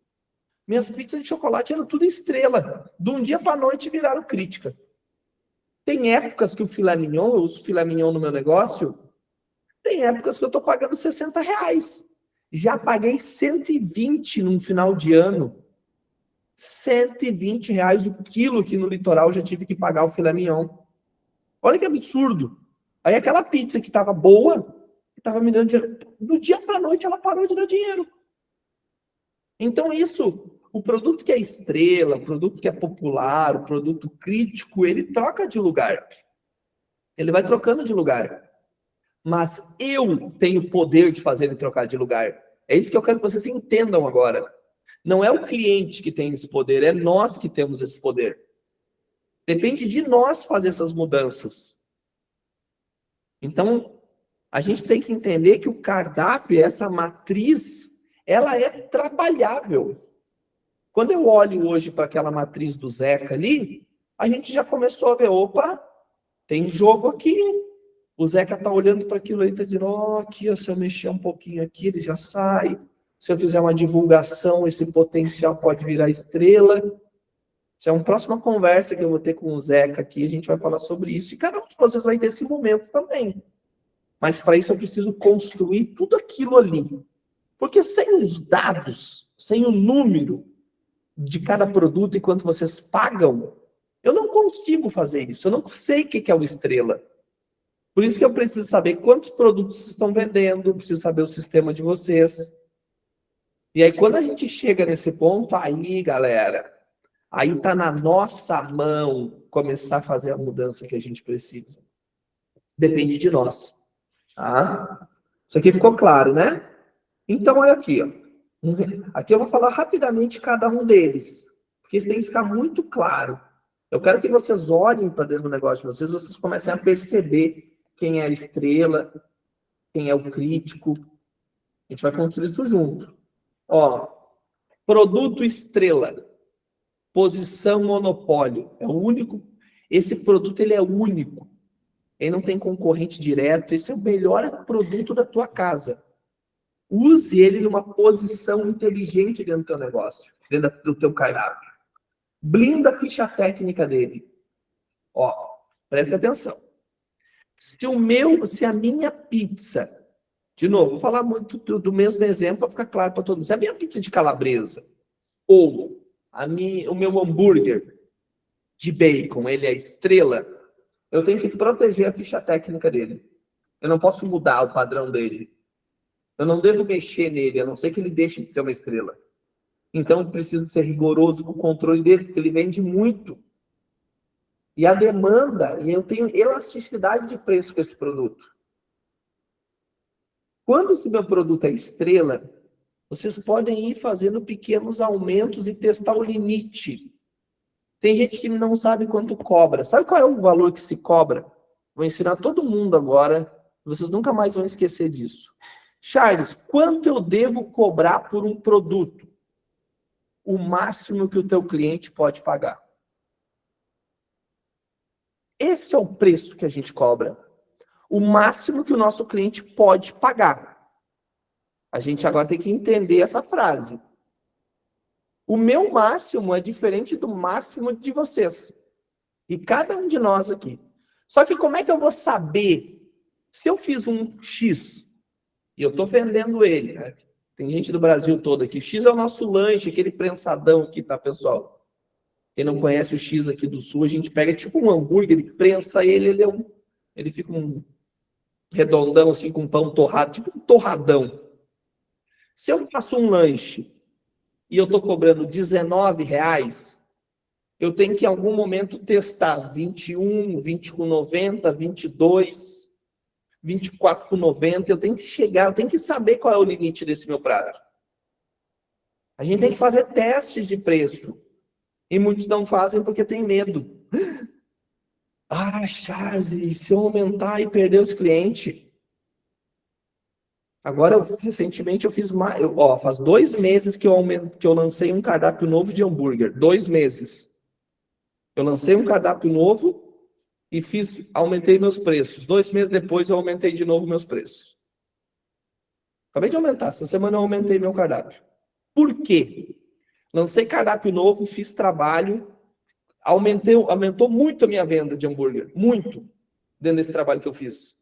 Minhas pizzas de chocolate eram tudo estrela. De um dia para a noite viraram crítica. Tem épocas que o filé mignon, eu uso filé mignon no meu negócio, tem épocas que eu estou pagando R$60. Já paguei 120 num final de ano. R$120 o quilo aqui no litoral, já tive que pagar o filé mignon. Olha que absurdo. Aí aquela pizza que estava boa, que estava me dando dinheiro, do dia para a noite ela parou de dar dinheiro. Então isso, o produto que é estrela, o produto que é popular, o produto crítico, ele troca de lugar. Ele vai trocando de lugar. Mas eu tenho o poder de fazer ele trocar de lugar. É isso que eu quero que vocês entendam agora. Não é o cliente que tem esse poder, é nós que temos esse poder. Depende de nós fazer essas mudanças. Então, a gente tem que entender que o cardápio, essa matriz, ela é trabalhável. Quando eu olho hoje para aquela matriz do Zeca ali, a gente já começou a ver, opa, tem jogo aqui. O Zeca tá olhando para aquilo aí, tá dizendo, aqui, ó, se eu mexer um pouquinho aqui, ele já sai. Se eu fizer uma divulgação, esse potencial pode virar estrela. Isso é uma próxima conversa que eu vou ter com o Zeca aqui, a gente vai falar sobre isso. E cada um de vocês vai ter esse momento também. Mas para isso eu preciso construir tudo aquilo ali. Porque sem os dados, sem o número de cada produto e quanto vocês pagam, eu não consigo fazer isso. Eu não sei o que é o estrela. Por isso que eu preciso saber quantos produtos vocês estão vendendo, preciso saber o sistema de vocês. E aí, quando a gente chega nesse ponto, aí, galera, aí está na nossa mão começar a fazer a mudança que a gente precisa. Depende de nós. Tá? Isso aqui ficou claro, né? Então, olha aqui. Ó. Aqui eu vou falar rapidamente cada um deles. Porque isso tem que ficar muito claro. Eu quero que vocês olhem para dentro do negócio de vocês, vocês comecem a perceber quem é a estrela, quem é o crítico. A gente vai construir isso junto. Ó, produto estrela. Posição monopólio. É o único. Esse produto ele é único. Ele não tem concorrente direto. Esse é o melhor produto da tua casa. Use ele numa posição inteligente dentro do teu negócio, dentro do teu cardápio. Blinda a ficha técnica dele. Ó, presta atenção. Se a minha pizza, de novo, vou falar muito do mesmo exemplo para ficar claro para todo mundo. Se a minha pizza de calabresa ou o meu hambúrguer de bacon, ele é estrela, eu tenho que proteger a ficha técnica dele. Eu não posso mudar o padrão dele. Eu não devo mexer nele, a não ser que ele deixe de ser uma estrela. Então, eu preciso ser rigoroso com o controle dele, porque ele vende muito. E a demanda, e eu tenho elasticidade de preço com esse produto. Quando esse meu produto é estrela, vocês podem ir fazendo pequenos aumentos e testar o limite. Tem gente que não sabe quanto cobra. Sabe qual é o valor que se cobra? Vou ensinar todo mundo agora. Vocês nunca mais vão esquecer disso. Charles, quanto eu devo cobrar por um produto? O máximo que o teu cliente pode pagar. Esse é o preço que a gente cobra. O máximo que o nosso cliente pode pagar. A gente agora tem que entender essa frase. O meu máximo é diferente do máximo de vocês. E cada um de nós aqui. Só que como é que eu vou saber se eu fiz um X e eu estou vendendo ele, né? Tem gente do Brasil todo aqui. X é o nosso lanche, aquele prensadão aqui, tá, pessoal? Quem não conhece o X aqui do Sul, a gente pega tipo um hambúrguer, ele prensa ele, ele fica um redondão assim com pão torrado, tipo um torradão. Se eu faço um lanche e eu estou cobrando R$19, eu tenho que em algum momento testar 21, 20,90, 22, 24,90. Eu tenho que chegar, eu tenho que saber qual é o limite desse meu prato. A gente tem que fazer testes de preço. E muitos não fazem porque tem medo. Ah, Charles, e se eu aumentar e perder os clientes? Agora, recentemente, eu fiz mais. Faz 2 meses que eu lancei um cardápio novo de hambúrguer. 2 meses. Eu lancei um cardápio novo e aumentei meus preços. 2 meses depois, eu aumentei de novo meus preços. Acabei de aumentar. Essa semana eu aumentei meu cardápio. Por quê? Lancei cardápio novo, fiz trabalho, aumentou muito a minha venda de hambúrguer. Muito. Dentro desse trabalho que eu fiz.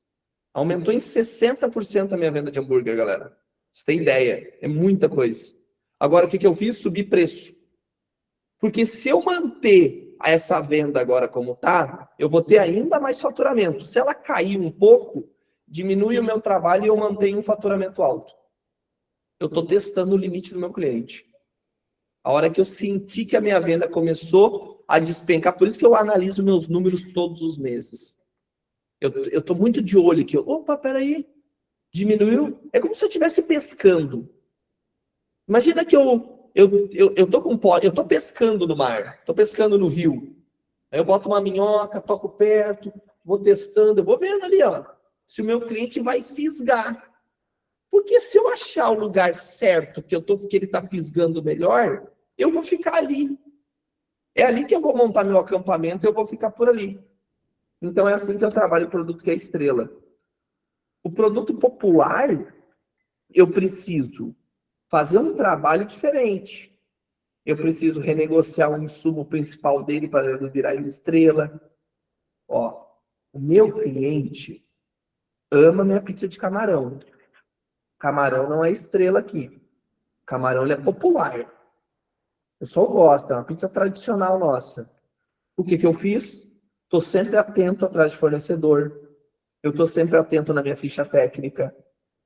Aumentou em 60% a minha venda de hambúrguer, galera. Você tem ideia? É muita coisa. Agora, o que eu fiz? Subi preço. Porque se eu manter essa venda agora como tá, eu vou ter ainda mais faturamento. Se ela cair um pouco, diminui o meu trabalho e eu mantenho um faturamento alto. Eu estou testando o limite do meu cliente. A hora que eu senti que a minha venda começou a despencar, por isso que eu analiso meus números todos os meses. Eu estou muito de olho aqui. Opa, peraí. Diminuiu. É como se eu estivesse pescando. Imagina que eu tô pescando no mar. Estou pescando no rio. Aí eu boto uma minhoca, toco perto, vou testando. Eu vou vendo ali, ó, se o meu cliente vai fisgar. Porque se eu achar o lugar certo que ele está fisgando melhor, eu vou ficar ali. É ali que eu vou montar meu acampamento, eu vou ficar por ali. Então é assim que eu trabalho o produto que é estrela. O produto popular, eu preciso fazer um trabalho diferente. Eu preciso renegociar o insumo principal dele para ele virar estrela. Ó, o meu cliente ama minha pizza de camarão. Camarão não é estrela aqui. Camarão ele é popular. O pessoal gosta, é uma pizza tradicional nossa. O que eu fiz? Estou sempre atento atrás de fornecedor. Eu estou sempre atento na minha ficha técnica.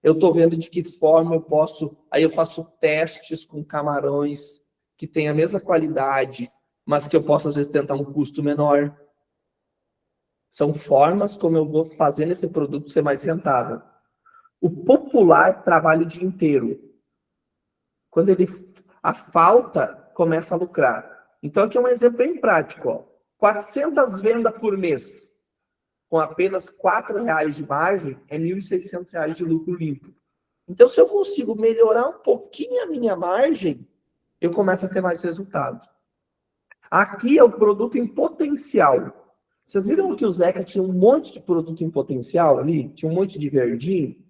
Eu estou vendo de que forma eu posso... Aí eu faço testes com camarões que têm a mesma qualidade, mas que eu posso, às vezes, tentar um custo menor. São formas como eu vou fazendo esse produto ser mais rentável. O popular trabalha o dia inteiro. Quando a falta começa a lucrar. Então, aqui é um exemplo bem prático. Ó. 400 vendas por mês, com apenas R$ 4,00 de margem, é R$ 1.600 de lucro limpo. Então, se eu consigo melhorar um pouquinho a minha margem, eu começo a ter mais resultado. Aqui é o produto em potencial. Vocês viram que o Zeca tinha um monte de produto em potencial ali? Tinha um monte de verdinho?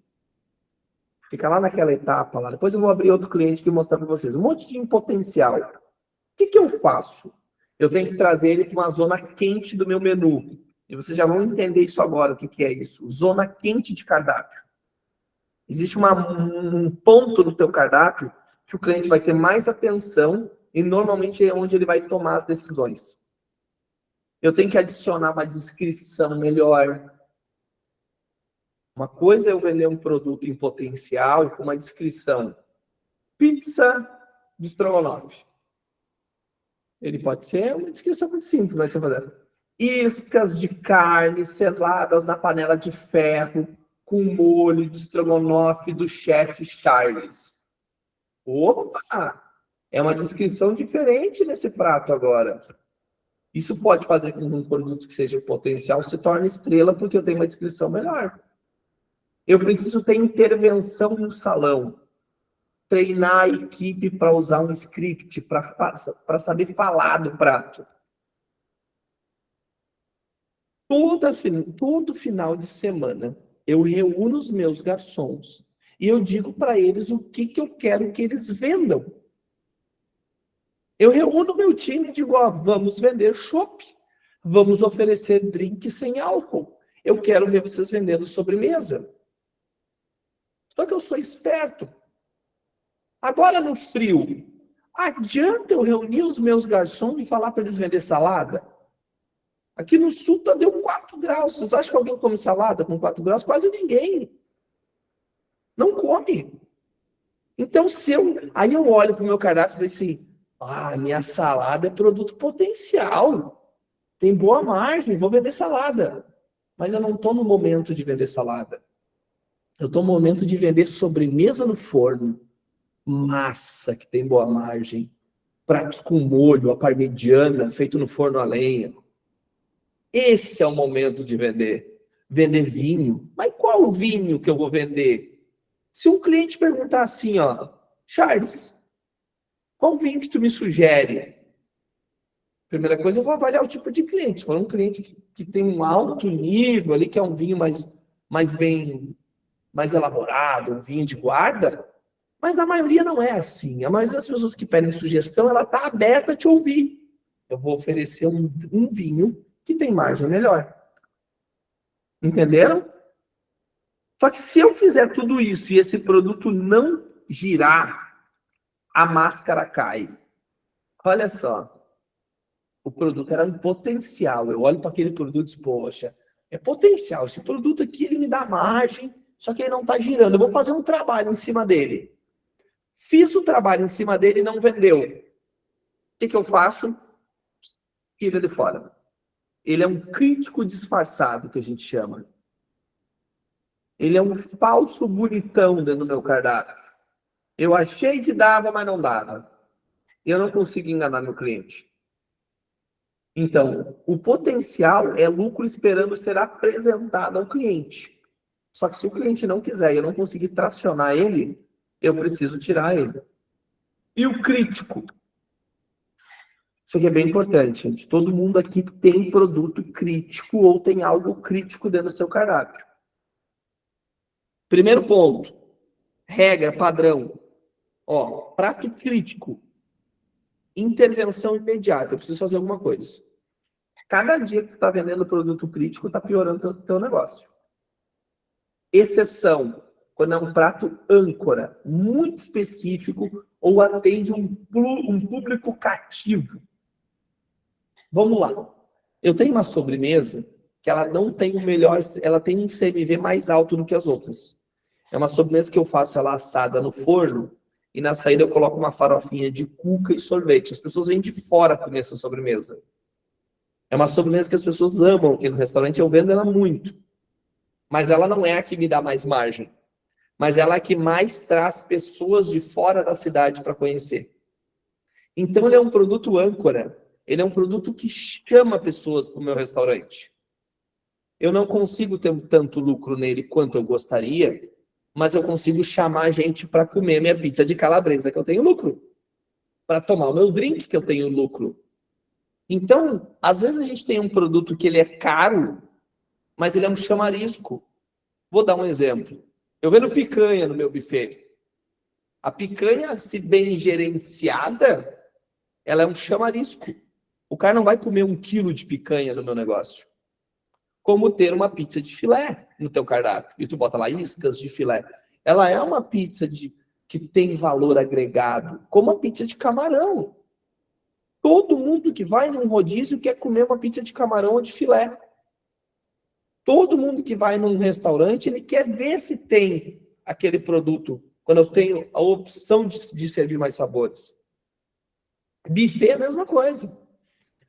Fica lá naquela etapa lá. Depois eu vou abrir outro cliente que mostrar para vocês. Um monte de em potencial. O que eu faço? Eu tenho que trazer ele para uma zona quente do meu menu. E vocês já vão entender isso agora, o que é isso. Zona quente de cardápio. Existe um ponto no teu cardápio que o cliente vai ter mais atenção e normalmente é onde ele vai tomar as decisões. Eu tenho que adicionar uma descrição melhor. Uma coisa é eu vender um produto em potencial com uma descrição. Pizza de estrogonofe. Ele pode ser uma descrição muito simples, vai ser fazer. Iscas de carne seladas na panela de ferro com molho de estrogonofe do chefe Charles. Opa! É uma descrição diferente nesse prato agora. Isso pode fazer com que um produto que seja potencial se torne estrela porque eu tenho uma descrição melhor. Eu preciso ter intervenção no salão. Treinar a equipe para usar um script, para saber falar do prato. Todo final de semana, eu reúno os meus garçons e eu digo para eles o que eu quero que eles vendam. Eu reúno meu time e digo, ó, vamos vender chopp, vamos oferecer drink sem álcool. Eu quero ver vocês vendendo sobremesa. Só que eu sou esperto. Agora no frio, adianta eu reunir os meus garçons e falar para eles vender salada? Aqui no sul deu 4 graus. Vocês acham que alguém come salada com 4 graus? Quase ninguém. Não come. Então, aí eu olho para o meu cardápio e falo assim, minha salada é produto potencial. Tem boa margem, vou vender salada. Mas eu não estou no momento de vender salada. Eu estou no momento de vender sobremesa no forno. Massa, que tem boa margem. Pratos com molho, a parmegiana, feito no forno a lenha. Esse é o momento de vender. Vender vinho. Mas qual vinho que eu vou vender? Se um cliente perguntar assim, ó, Charles, qual vinho que tu me sugere? Primeira coisa, eu vou avaliar o tipo de cliente. Se for um cliente que tem um alto nível ali, que é um vinho mais elaborado, um vinho de guarda, mas na maioria não é assim. A maioria das pessoas que pedem sugestão, ela está aberta a te ouvir. Eu vou oferecer um vinho que tem margem melhor. Entenderam? Só que se eu fizer tudo isso e esse produto não girar, a máscara cai. Olha só. O produto era um potencial. Eu olho para aquele produto e digo, poxa, é potencial. Esse produto aqui, ele me dá margem, só que ele não está girando. Eu vou fazer um trabalho em cima dele. Fiz o trabalho em cima dele e não vendeu. O que eu faço? Tira ele fora. Ele é um crítico disfarçado, que a gente chama. Ele é um falso bonitão dentro do meu cardápio. Eu achei que dava, mas não dava. Eu não consigo enganar meu cliente. Então, o potencial é lucro esperando ser apresentado ao cliente. Só que se o cliente não quiser e eu não conseguir tracionar ele, eu preciso tirar ele. E o crítico? Isso aqui é bem importante, gente. Todo mundo aqui tem produto crítico ou tem algo crítico dentro do seu cardápio. Primeiro ponto, regra, padrão. Ó, prato crítico. Intervenção imediata. Eu preciso fazer alguma coisa. Cada dia que tu está vendendo produto crítico, está piorando o teu negócio. Exceção, quando é um prato âncora, muito específico, ou atende um público cativo. Vamos lá. Eu tenho uma sobremesa que ela não tem o melhor, ela tem um CMV mais alto do que as outras. É uma sobremesa que eu faço ela assada no forno e na saída eu coloco uma farofinha de cuca e sorvete. As pessoas vêm de fora comer essa sobremesa. É uma sobremesa que as pessoas amam aqui no restaurante, eu vendo ela muito. Mas ela não é a que me dá mais margem. Mas ela é a que mais traz pessoas de fora da cidade para conhecer. Então ele é um produto âncora. Ele é um produto que chama pessoas para o meu restaurante. Eu não consigo ter tanto lucro nele quanto eu gostaria, mas eu consigo chamar a gente para comer minha pizza de calabresa, que eu tenho lucro. Para tomar o meu drink, que eu tenho lucro. Então, às vezes a gente tem um produto que ele é caro, mas ele é um chamarisco. Vou dar um exemplo. Eu vendo picanha no meu buffet. A picanha, se bem gerenciada, ela é um chamarisco. O cara não vai comer 1 quilo de picanha no meu negócio. Como ter uma pizza de filé no teu cardápio. E tu bota lá iscas de filé. Ela é uma pizza que tem valor agregado, como a pizza de camarão. Todo mundo que vai num rodízio quer comer uma pizza de camarão ou de filé. Todo mundo que vai num restaurante, ele quer ver se tem aquele produto, quando eu tenho a opção de servir mais sabores. Buffet é a mesma coisa.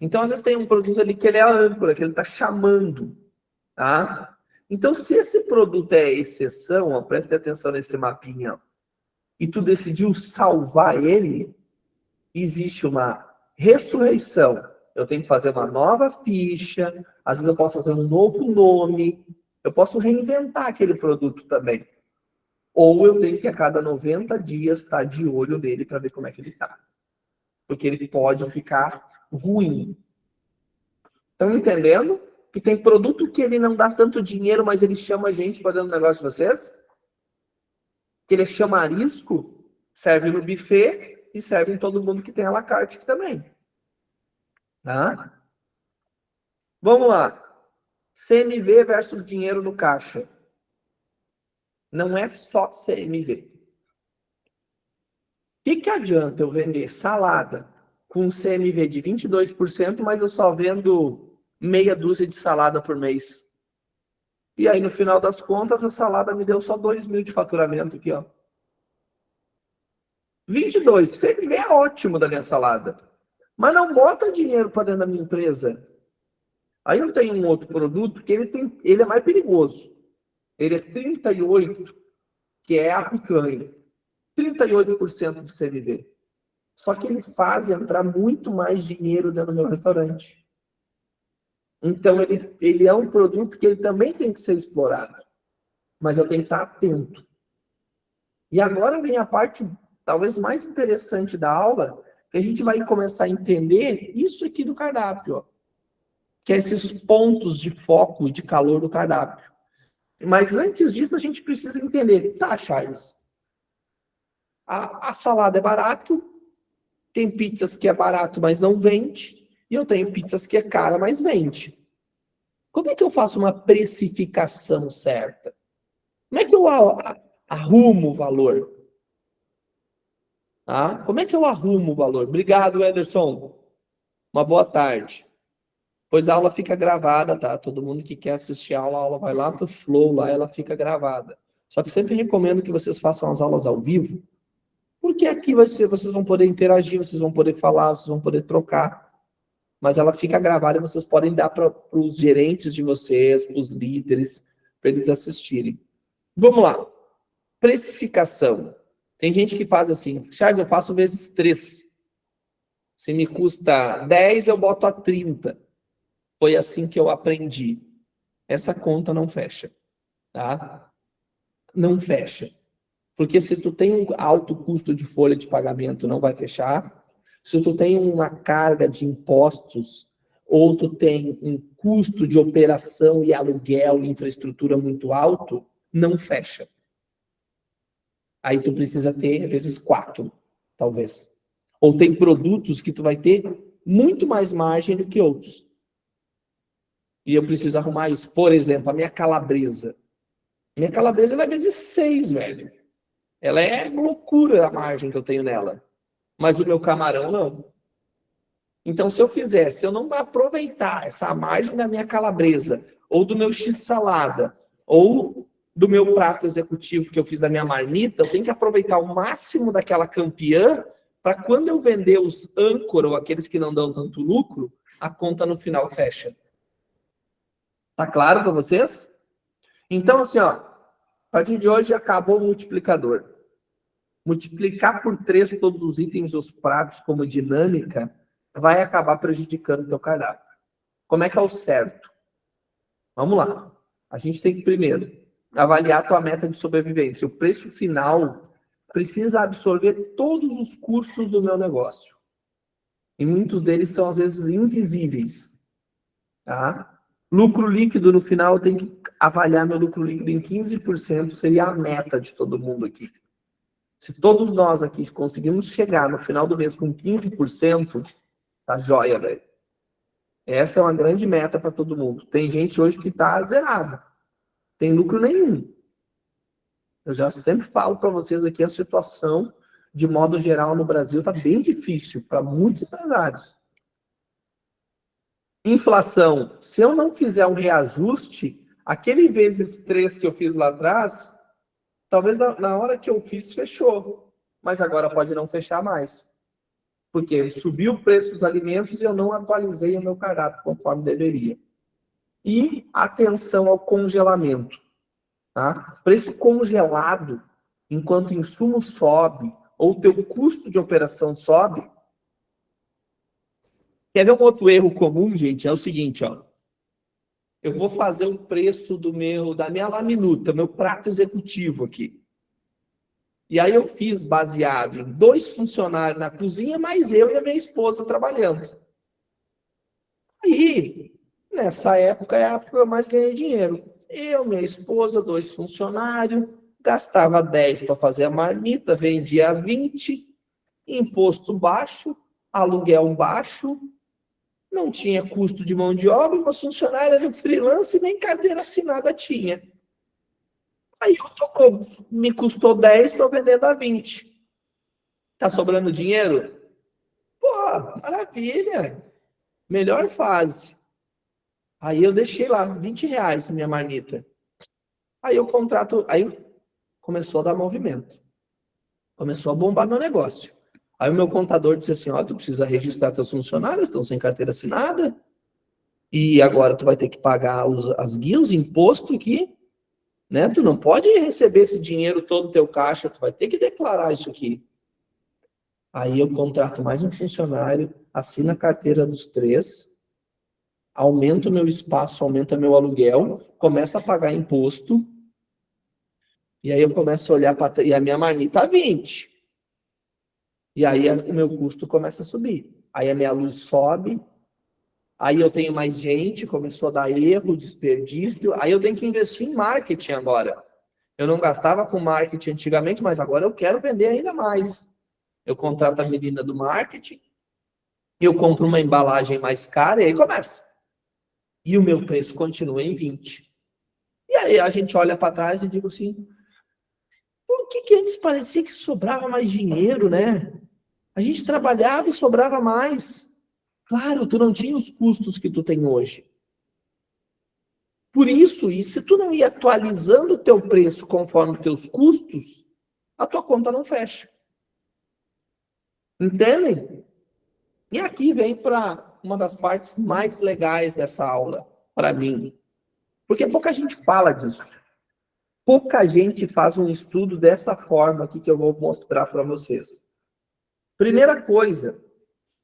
Então, às vezes tem um produto ali que ele é a âncora, que ele está chamando. Tá? Então, se esse produto é exceção, ó, preste atenção nesse mapinha, ó, e tu decidiu salvar ele, existe uma ressurreição. Eu tenho que fazer uma nova ficha, às vezes eu posso fazer um novo nome, eu posso reinventar aquele produto também. Ou eu tenho que, a cada 90 dias, estar de olho nele para ver como é que ele está. Porque ele pode ficar ruim. Estão entendendo? Que tem produto que ele não dá tanto dinheiro, mas ele chama a gente para dentro do negócio de vocês? Que ele é chamarisco, serve no buffet e serve em todo mundo que tem à la carte aqui também. Tá? Vamos lá. CMV versus dinheiro no caixa. Não é só CMV. O que adianta eu vender salada com CMV de 22%, mas eu só vendo meia dúzia de salada por mês? E aí, no final das contas, a salada me deu só 2.000 de faturamento aqui, ó. 22, CMV é ótimo da minha salada. Mas não bota dinheiro para dentro da minha empresa. Aí eu tenho um outro produto que ele é mais perigoso. Ele é 38, que é a picanha. 38% de CMV. Só que ele faz entrar muito mais dinheiro dentro do meu restaurante. Então, ele é um produto que ele também tem que ser explorado. Mas eu tenho que estar atento. E agora vem a parte talvez mais interessante da aula, que a gente vai começar a entender isso aqui do cardápio, ó, que é esses pontos de foco e de calor do cardápio. Mas antes disso, a gente precisa entender, tá, Charles? A salada é barato, tem pizzas que é barato, mas não vende, e eu tenho pizzas que é cara, mas vende. Como é que eu faço uma precificação certa? Como é que eu arrumo o valor? Tá? Como é que eu arrumo o valor? Obrigado, Ederson. Uma boa tarde. Pois a aula fica gravada, tá? Todo mundo que quer assistir a aula vai lá pro Flow, lá ela fica gravada. Só que sempre recomendo que vocês façam as aulas ao vivo, porque aqui vocês vão poder interagir, vocês vão poder falar, vocês vão poder trocar. Mas ela fica gravada e vocês podem dar para os gerentes de vocês, para os líderes, para eles assistirem. Vamos lá. Precificação. Tem gente que faz assim, Charles, eu faço vezes 3. Se me custa 10, eu boto a 30. Foi assim que eu aprendi. Essa conta não fecha, tá? Não fecha. Porque se tu tem um alto custo de folha de pagamento, não vai fechar. Se tu tem uma carga de impostos, ou tu tem um custo de operação e aluguel e infraestrutura muito alto, não fecha. Aí tu precisa ter, às vezes, 4, talvez. Ou tem produtos que tu vai ter muito mais margem do que outros. E eu preciso arrumar isso. Por exemplo, a minha calabresa. Minha calabresa ela é vezes 6, velho. Ela é loucura a margem que eu tenho nela. Mas o meu camarão, não. Então, se eu não aproveitar essa margem da minha calabresa, ou do meu x-salada, ou do meu prato executivo que eu fiz da minha marmita, eu tenho que aproveitar o máximo daquela campeã para quando eu vender os âncora, ou aqueles que não dão tanto lucro, a conta no final fecha. Tá claro para vocês? Então, assim, ó, a partir de hoje acabou o multiplicador. Multiplicar por 3 todos os itens, os pratos, como dinâmica, vai acabar prejudicando o teu cardápio. Como é que é o certo? Vamos lá. A gente tem que, primeiro, avaliar a tua meta de sobrevivência. O preço final precisa absorver todos os custos do meu negócio. E muitos deles são, às vezes, invisíveis. Tá? Lucro líquido, no final, eu tenho que avaliar meu lucro líquido em 15%, seria a meta de todo mundo aqui. Se todos nós aqui conseguimos chegar no final do mês com 15%, tá joia, velho. Essa é uma grande meta para todo mundo. Tem gente hoje que tá zerada. Tem lucro nenhum. Eu já sempre falo para vocês aqui, a situação, de modo geral, no Brasil tá bem difícil para muitos empresários. Inflação. Se eu não fizer um reajuste, aquele vezes 3 que eu fiz lá atrás, talvez na hora que eu fiz, fechou. Mas agora pode não fechar mais. Porque subiu o preço dos alimentos e eu não atualizei o meu cardápio conforme deveria. E atenção ao congelamento. Tá? Preço congelado, enquanto o insumo sobe, ou o teu custo de operação sobe. Quer ver um outro erro comum, gente? É o seguinte, ó. Eu vou fazer o preço da minha laminuta, meu prato executivo aqui. E aí eu fiz baseado em 2 funcionários na cozinha, mais eu e a minha esposa trabalhando. Aí, nessa época, é a época que eu mais ganhei dinheiro. Eu, minha esposa, 2 funcionários, gastava 10 para fazer a marmita, vendia 20, imposto baixo, aluguel baixo, não tinha custo de mão de obra, mas funcionário era freelance e nem carteira assinada tinha. Aí me custou 10, estou vendendo a 20. Tá sobrando dinheiro? Pô, maravilha. Melhor fase. Aí eu deixei lá, R$20 minha marmita. Aí o contrato, aí começou a dar movimento. Começou a bombar meu negócio. Aí o meu contador disse assim, ó, tu precisa registrar teus funcionários, estão sem carteira assinada, e agora tu vai ter que pagar as guias, imposto aqui, né? Tu não pode receber esse dinheiro todo no teu caixa, tu vai ter que declarar isso aqui. Aí eu contrato mais um funcionário, assino a carteira dos 3, aumento o meu espaço, aumenta meu aluguel, começa a pagar imposto, e aí eu começo a olhar para... E a minha marmita tá 20. E aí o meu custo começa a subir. Aí a minha luz sobe, aí eu tenho mais gente, começou a dar erro, desperdício, aí eu tenho que investir em marketing agora. Eu não gastava com marketing antigamente, mas agora eu quero vender ainda mais. Eu contrato a menina do marketing, eu compro uma embalagem mais cara e aí começa. E o meu preço continua em 20. E aí a gente olha para trás e digo assim, por que antes parecia que sobrava mais dinheiro, né? A gente trabalhava e sobrava mais. Claro, tu não tinha os custos que tu tem hoje. Por isso, e se tu não ir atualizando o teu preço conforme os teus custos, a tua conta não fecha. Entendem? E aqui vem para uma das partes mais legais dessa aula, para mim. Porque pouca gente fala disso. Pouca gente faz um estudo dessa forma aqui que eu vou mostrar para vocês. Primeira coisa,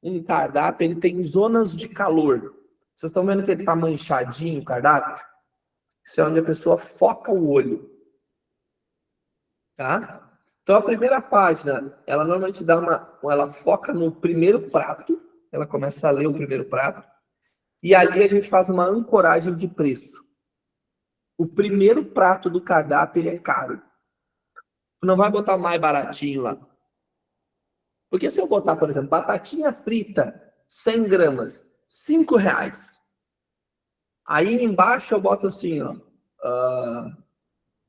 um cardápio, ele tem zonas de calor. Vocês estão vendo que ele está manchadinho, o cardápio? Isso é onde a pessoa foca o olho. Tá? Então, a primeira página, ela normalmente ela foca no primeiro prato, ela começa a ler o primeiro prato, e ali a gente faz uma ancoragem de preço. O primeiro prato do cardápio, ele é caro. Tu não vai botar mais baratinho lá. Porque se eu botar, por exemplo, batatinha frita, 100 gramas, R$ 5. Aí embaixo eu boto assim, ó.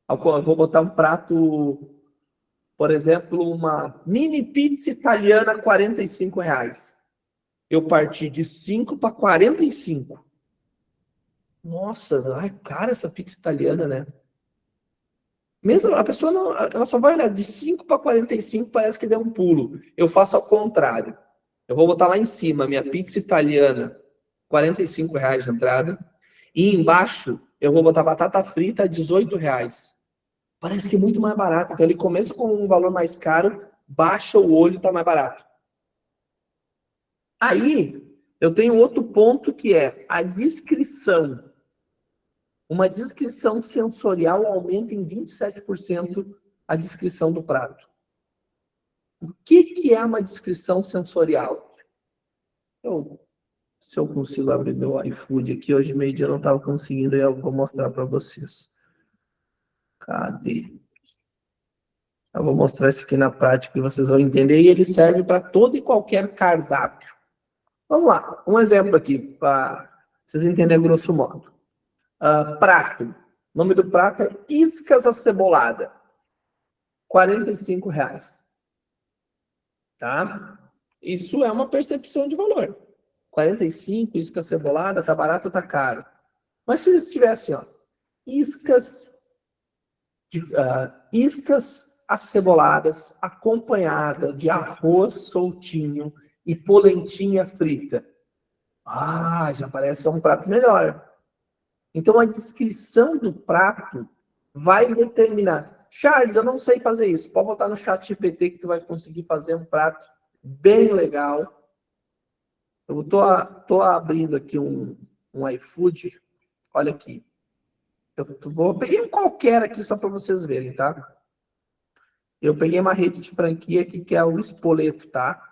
Eu vou botar um prato, por exemplo, uma mini pizza italiana, R$ 45. Eu parti de 5 para 45. Nossa, ai, cara, essa pizza italiana, né? Mesmo a pessoa não, ela só vai olhar de 5 para 45, parece que deu um pulo. Eu faço ao contrário. Eu vou botar lá em cima minha pizza italiana, R$ 45 de entrada. E embaixo eu vou botar batata frita, R$ 18. Parece que é muito mais barato. Então ele começa com um valor mais caro, baixa o olho, tá mais barato. Aí eu tenho outro ponto que é a descrição. Uma descrição sensorial aumenta em 27% a descrição do prato. O que é uma descrição sensorial? Se eu consigo abrir meu iFood aqui, hoje meio-dia eu não estava conseguindo, eu vou mostrar para vocês. Cadê? Eu vou mostrar isso aqui na prática e vocês vão entender. E ele serve para todo e qualquer cardápio. Vamos lá, um exemplo aqui, para vocês entenderem grosso modo. Prato. O nome do prato é iscas acebolada. R$ 45. Tá? Isso é uma percepção de valor. 45, isca acebolada, tá barato ou tá caro? Mas se eles tivessem, ó, iscas aceboladas, acompanhada de arroz soltinho e polentinha frita. Já parece que é um prato melhor. Então, a descrição do prato vai determinar. Charles, eu não sei fazer isso. Pode botar no chat GPT que tu vai conseguir fazer um prato bem legal. Eu tô abrindo aqui um iFood. Olha aqui. Peguei um qualquer aqui só para vocês verem, tá? Eu peguei uma rede de franquia aqui que é o Spoleto, tá?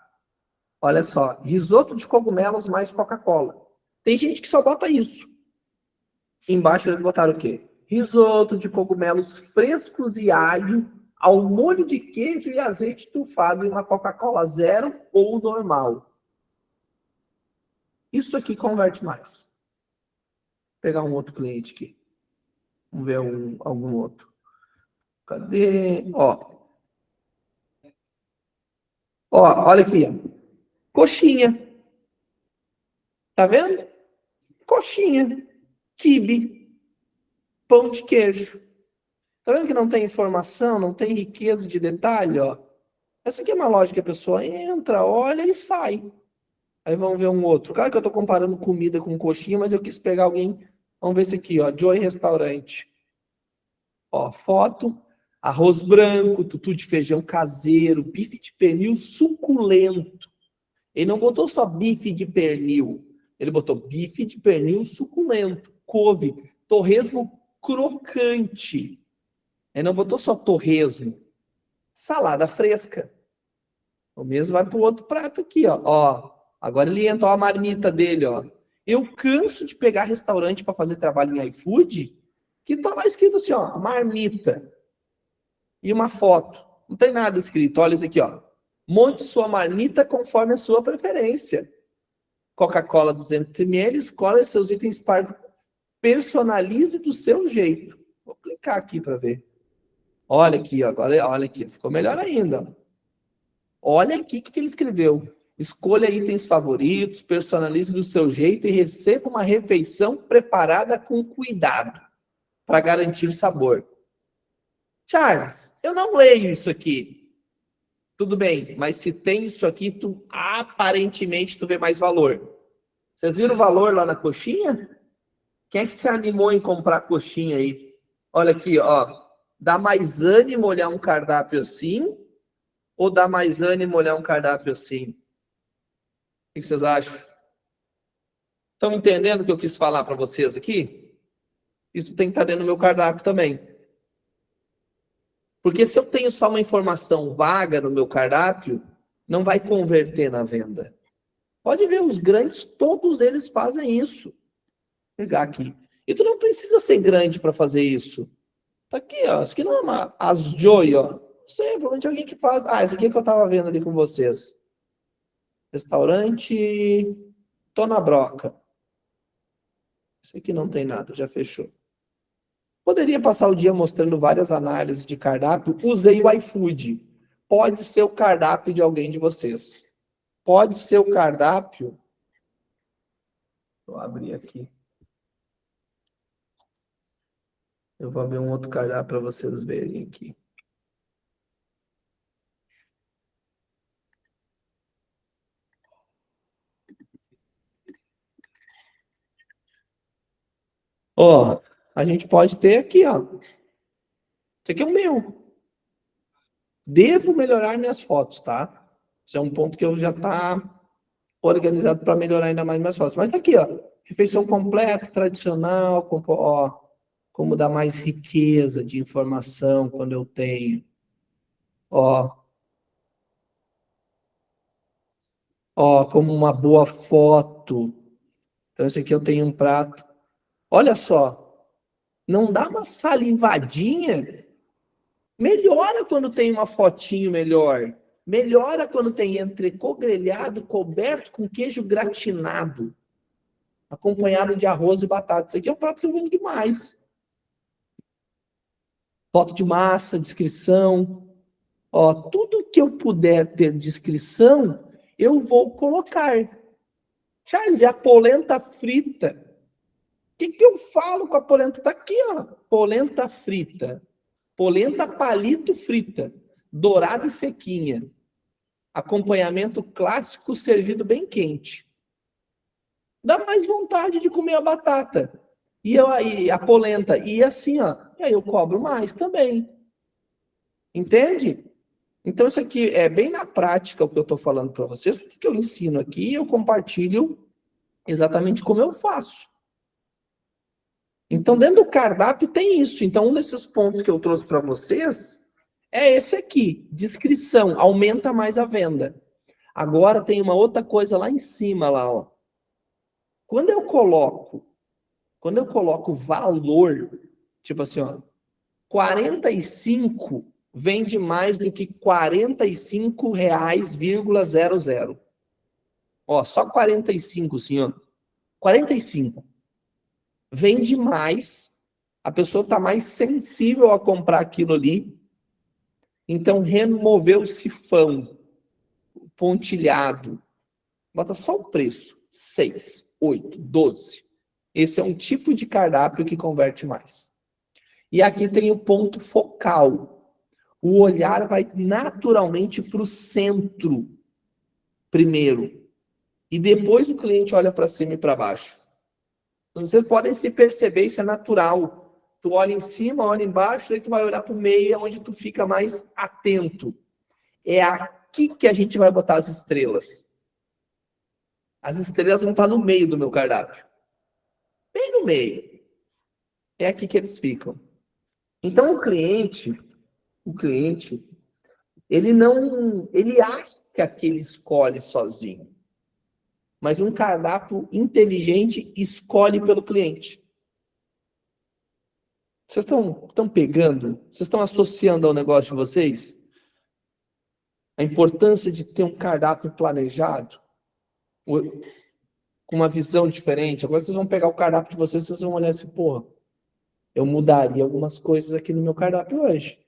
Olha só, risoto de cogumelos mais Coca-Cola. Tem gente que só bota isso. Embaixo eles botaram o quê? Risoto de cogumelos frescos e alho ao molho de queijo e azeite tufado em uma Coca-Cola zero ou normal. Isso aqui converte mais. Vou pegar um outro cliente aqui. Vamos ver algum outro. Cadê? Olha aqui. Coxinha. Tá vendo? Coxinha. Quibe. Pão de queijo. Tá vendo que não tem informação, não tem riqueza de detalhe, ó? Essa aqui é uma loja que a pessoa entra, olha e sai. Aí vamos ver um outro. Claro que eu tô comparando comida com coxinha, mas eu quis pegar alguém. Vamos ver esse aqui, ó. Joy Restaurante. Ó, foto. Arroz branco, tutu de feijão caseiro, bife de pernil suculento. Ele não botou só bife de pernil. Ele botou bife de pernil suculento. Couve, torresmo crocante. Ele não botou só torresmo. Salada fresca. O mesmo vai para o outro prato aqui, ó. Agora ele entra, ó, a marmita dele, ó. Eu canso de pegar restaurante para fazer trabalho em iFood, que tá lá escrito assim, ó, marmita. E uma foto. Não tem nada escrito. Olha isso aqui, ó. Monte sua marmita conforme a sua preferência. Coca-Cola 200 ml, escolha seus itens personalize do seu jeito. Vou clicar aqui para ver. Olha aqui, ó. Agora, olha aqui. Ficou melhor ainda. Olha aqui o que ele escreveu. Escolha itens favoritos, personalize do seu jeito e receba uma refeição preparada com cuidado para garantir sabor. Charles, eu não leio isso aqui. Tudo bem, mas se tem isso aqui, aparentemente tu vê mais valor. Vocês viram o valor lá na coxinha? Quem é que se animou em comprar coxinha aí? Olha aqui, ó. Dá mais ânimo olhar um cardápio assim? Ou dá mais ânimo olhar um cardápio assim? O que vocês acham? Estão entendendo o que eu quis falar para vocês aqui? Isso tem que estar dentro do meu cardápio também. Porque se eu tenho só uma informação vaga no meu cardápio, não vai converter na venda. Pode ver, os grandes, todos eles fazem isso. Vou pegar aqui. E tu não precisa ser grande para fazer isso. Tá aqui, ó. Isso aqui não é uma Asjoy, ó. Não sei, provavelmente alguém que faz. Ah, esse aqui é que eu tava vendo ali com vocês. Restaurante Tona Broca. Esse aqui não tem nada, já fechou. Poderia passar o dia mostrando várias análises de cardápio. Usei o iFood. Pode ser o cardápio de alguém de vocês. Pode ser o cardápio. Vou abrir aqui. Eu vou abrir um outro cardápio para vocês verem aqui. Ó, a gente pode ter aqui, ó. Esse aqui é o meu. Devo melhorar minhas fotos, tá? Isso é um ponto que eu já tá organizado para melhorar ainda mais minhas fotos. Mas tá aqui, ó. Refeição completa, tradicional, ó, como dar mais riqueza de informação quando eu tenho. Ó, como uma boa foto. Então, esse aqui eu tenho um prato. Olha só, não dá uma salivadinha? Melhora quando tem uma fotinho melhor. Melhora quando tem entrecô grelhado coberto com queijo gratinado, acompanhado de arroz e batata. Isso aqui é um prato que eu vendo demais. Foto de massa, descrição. Ó, tudo que eu puder ter descrição, eu vou colocar. Charles, é a polenta frita. O que eu falo com a polenta? Tá aqui, ó. Polenta frita. Polenta palito frita. Dourada e sequinha. Acompanhamento clássico servido bem quente. Dá mais vontade de comer a batata. E eu aí, a polenta. E assim, ó. E aí eu cobro mais também. Entende? Então, isso aqui é bem na prática o que eu estou falando para vocês, porque que eu ensino aqui, eu compartilho exatamente como eu faço. Então, dentro do cardápio tem isso. Então, um desses pontos que eu trouxe para vocês é esse aqui, descrição, aumenta mais a venda. Agora tem uma outra coisa lá em cima, lá, ó. Quando eu coloco valor, tipo assim, ó, 45 vende mais do que R$45,00. Ó, só 45, assim, ó. 45. Vende mais, a pessoa está mais sensível a comprar aquilo ali. Então, remover o sifão, o pontilhado. Bota só o preço. 6, 8, 12. Esse é um tipo de cardápio que converte mais. E aqui tem o ponto focal. O olhar vai naturalmente para o centro primeiro. E depois o cliente olha para cima e para baixo. Vocês podem se perceber, isso é natural. Tu olha em cima, olha embaixo, aí tu vai olhar para o meio, é onde tu fica mais atento. É aqui que a gente vai botar as estrelas. As estrelas vão estar no meio do meu cardápio. Bem no meio. É aqui que eles ficam. Então o cliente, ele acha que ele escolhe sozinho. Mas um cardápio inteligente escolhe pelo cliente. Vocês estão pegando? Vocês estão associando ao negócio de vocês? A importância de ter um cardápio planejado? Com uma visão diferente. Agora vocês vão pegar o cardápio de vocês, vocês vão olhar assim, porra, eu mudaria algumas coisas aqui no meu cardápio hoje.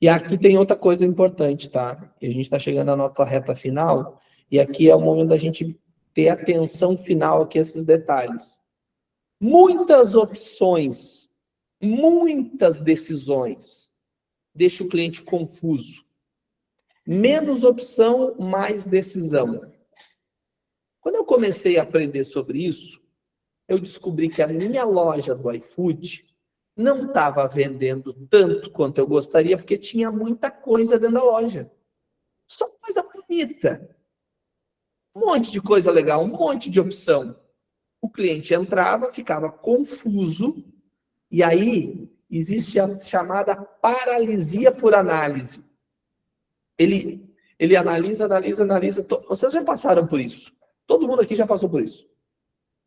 E aqui tem outra coisa importante, tá? E a gente está chegando à nossa reta final, e aqui é o momento da gente ter atenção final aqui a esses detalhes. Muitas opções, muitas decisões, deixa o cliente confuso. Menos opção, mais decisão. Quando eu comecei a aprender sobre isso, eu descobri que a minha loja do iFood não estava vendendo tanto quanto eu gostaria, porque tinha muita coisa dentro da loja. Só coisa bonita. Um monte de coisa legal, um monte de opção. O cliente entrava, ficava confuso, e aí existe a chamada paralisia por análise. Ele analisa. Vocês já passaram por isso. Todo mundo aqui já passou por isso.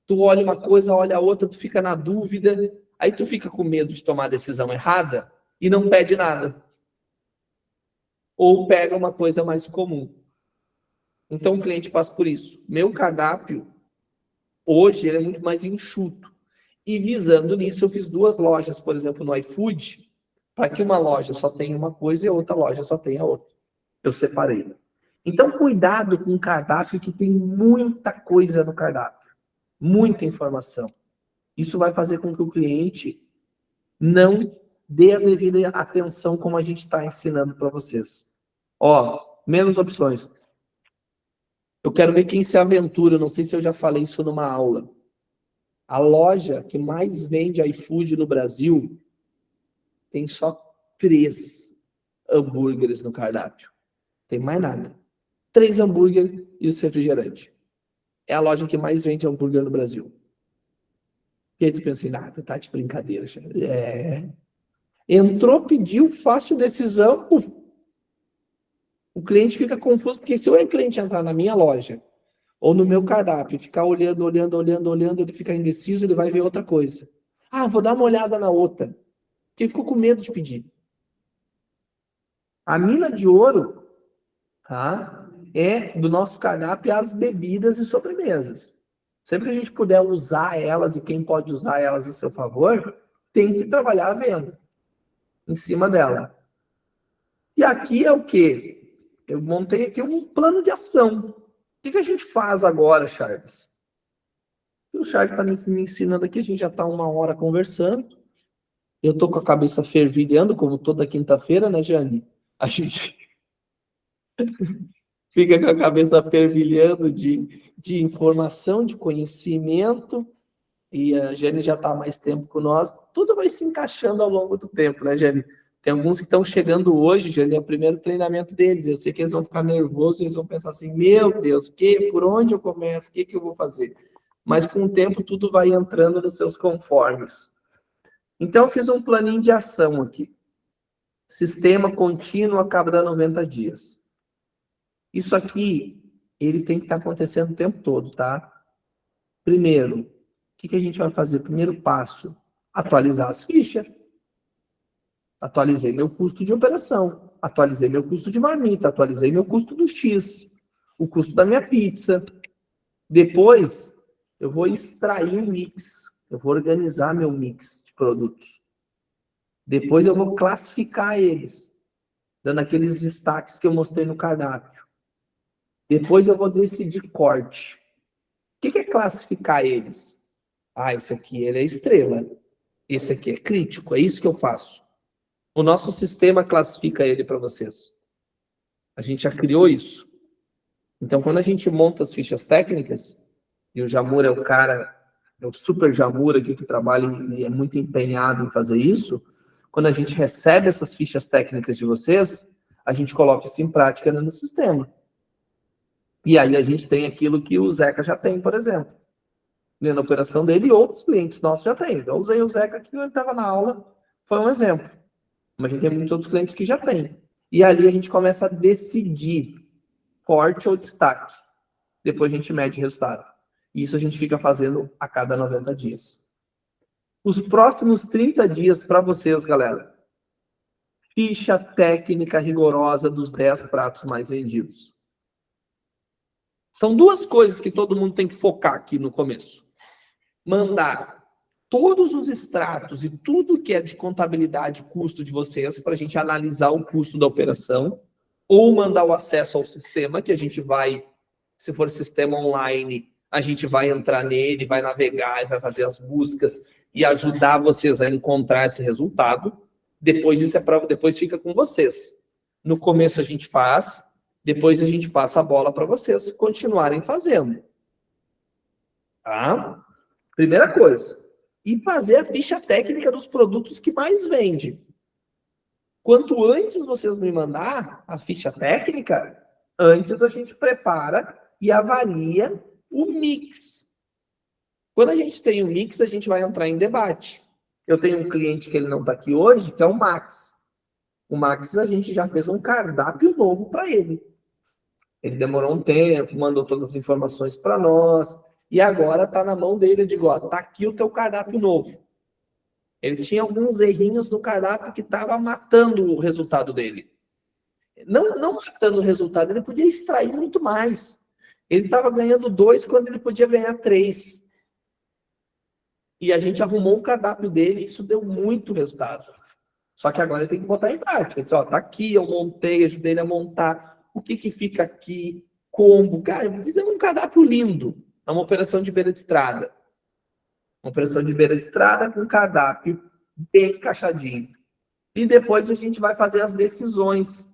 Tu olha uma coisa, olha a outra, tu fica na dúvida, aí tu fica com medo de tomar a decisão errada e não pede nada. Ou pega uma coisa mais comum. Então o cliente passa por isso. Meu cardápio, hoje, ele é muito mais enxuto. E visando nisso, eu fiz 2 lojas, por exemplo, no iFood, para que uma loja só tenha uma coisa e a outra loja só tenha outra. Eu separei. Então, cuidado com o cardápio, que tem muita coisa no cardápio. Muita informação. Isso vai fazer com que o cliente não dê a devida atenção como a gente está ensinando para vocês. Menos opções. Eu quero ver quem se aventura, não sei se eu já falei isso numa aula. A loja que mais vende iFood no Brasil tem só 3 hambúrgueres no cardápio. Tem mais nada. 3 hambúrgueres e o refrigerante. É a loja que mais vende hambúrguer no Brasil. E aí tu pensa assim, tu tá de brincadeira. Entrou, pediu, fácil decisão, puf. O cliente fica confuso, porque se o cliente entrar na minha loja ou no meu cardápio e ficar olhando, ele fica indeciso, ele vai ver outra coisa. Vou dar uma olhada na outra. Porque ele ficou com medo de pedir. A mina de ouro, tá? É do nosso cardápio as bebidas e sobremesas. Sempre que a gente puder usar elas e quem pode usar elas a seu favor, tem que trabalhar a venda em cima dela. E aqui é o quê? Eu montei aqui um plano de ação. O que a gente faz agora, Charles? O Charles está me ensinando aqui, a gente já está 1 hora conversando. Eu estou com a cabeça fervilhando, como toda quinta-feira, né, Jane? A gente fica com a cabeça fervilhando de informação, de conhecimento, e a Jane já está há mais tempo com nós. Tudo vai se encaixando ao longo do tempo, né, Jane? Tem alguns que estão chegando hoje, Jane, é o primeiro treinamento deles. Eu sei que eles vão ficar nervosos, eles vão pensar assim, meu Deus, por onde eu começo? O que eu vou fazer? Mas com o tempo tudo vai entrando nos seus conformes. Então eu fiz um planinho de ação aqui. Sistema contínuo a cada 90 dias. Isso aqui, ele tem que estar acontecendo o tempo todo, tá? Primeiro, o que a gente vai fazer? Primeiro passo, atualizar as fichas. Atualizei meu custo de operação, atualizei meu custo de marmita, atualizei meu custo do X, o custo da minha pizza. Depois, eu vou extrair um mix, eu vou organizar meu mix de produtos. Depois eu vou classificar eles, dando aqueles destaques que eu mostrei no cardápio. Depois eu vou decidir corte. O que é classificar eles? Esse aqui ele é estrela, esse aqui é crítico, é isso que eu faço. O nosso sistema classifica ele para vocês. A gente já criou isso. Então, quando a gente monta as fichas técnicas, e o Jamur é o cara, é o super Jamur aqui que trabalha e é muito empenhado em fazer isso, quando a gente recebe essas fichas técnicas de vocês, a gente coloca isso em prática no sistema. E aí a gente tem aquilo que o Zeca já tem, por exemplo. Na operação dele e outros clientes nossos já tem. Eu usei o Zeca aqui, ele estava na aula, foi um exemplo. Mas a gente tem muitos outros clientes que já tem. E ali a gente começa a decidir corte ou destaque. Depois a gente mede resultado. Isso a gente fica fazendo a cada 90 dias. Os próximos 30 dias para vocês, galera. Ficha técnica rigorosa dos 10 pratos mais vendidos. São 2 coisas que todo mundo tem que focar aqui no começo. Mandar todos os extratos e tudo que é de contabilidade e custo de vocês para a gente analisar o custo da operação, ou mandar o acesso ao sistema, que a gente vai, se for sistema online, a gente vai entrar nele, vai navegar, vai fazer as buscas e ajudar vocês a encontrar esse resultado. Depois isso é prova, depois fica com vocês. No começo a gente faz, depois a gente passa a bola para vocês continuarem fazendo. Tá? Primeira coisa. E fazer a ficha técnica dos produtos que mais vende. Quanto antes vocês me mandar a ficha técnica, antes a gente prepara e avalia o mix. Quando a gente tem o mix, a gente vai entrar em debate. Eu tenho um cliente que ele não está aqui hoje, que é o Max. O Max, a gente já fez um cardápio novo para ele. Ele demorou um tempo, mandou todas as informações para nós, e agora está na mão dele. Eu digo, ó, tá aqui o teu cardápio novo. Ele tinha alguns errinhos no cardápio que estava matando o resultado dele. Não matando o resultado, ele podia extrair muito mais. Ele estava ganhando 2 quando ele podia ganhar 3. E a gente arrumou o cardápio dele e isso deu muito resultado. Só que agora ele tem que botar em prática. Ele disse, ó, tá aqui, eu montei, ajudei ele a montar. O que fica aqui? Combo. Cara, fizemos um cardápio lindo. É uma operação de beira de estrada. Uma operação de beira de estrada com cardápio bem encaixadinho. E depois a gente vai fazer as decisões.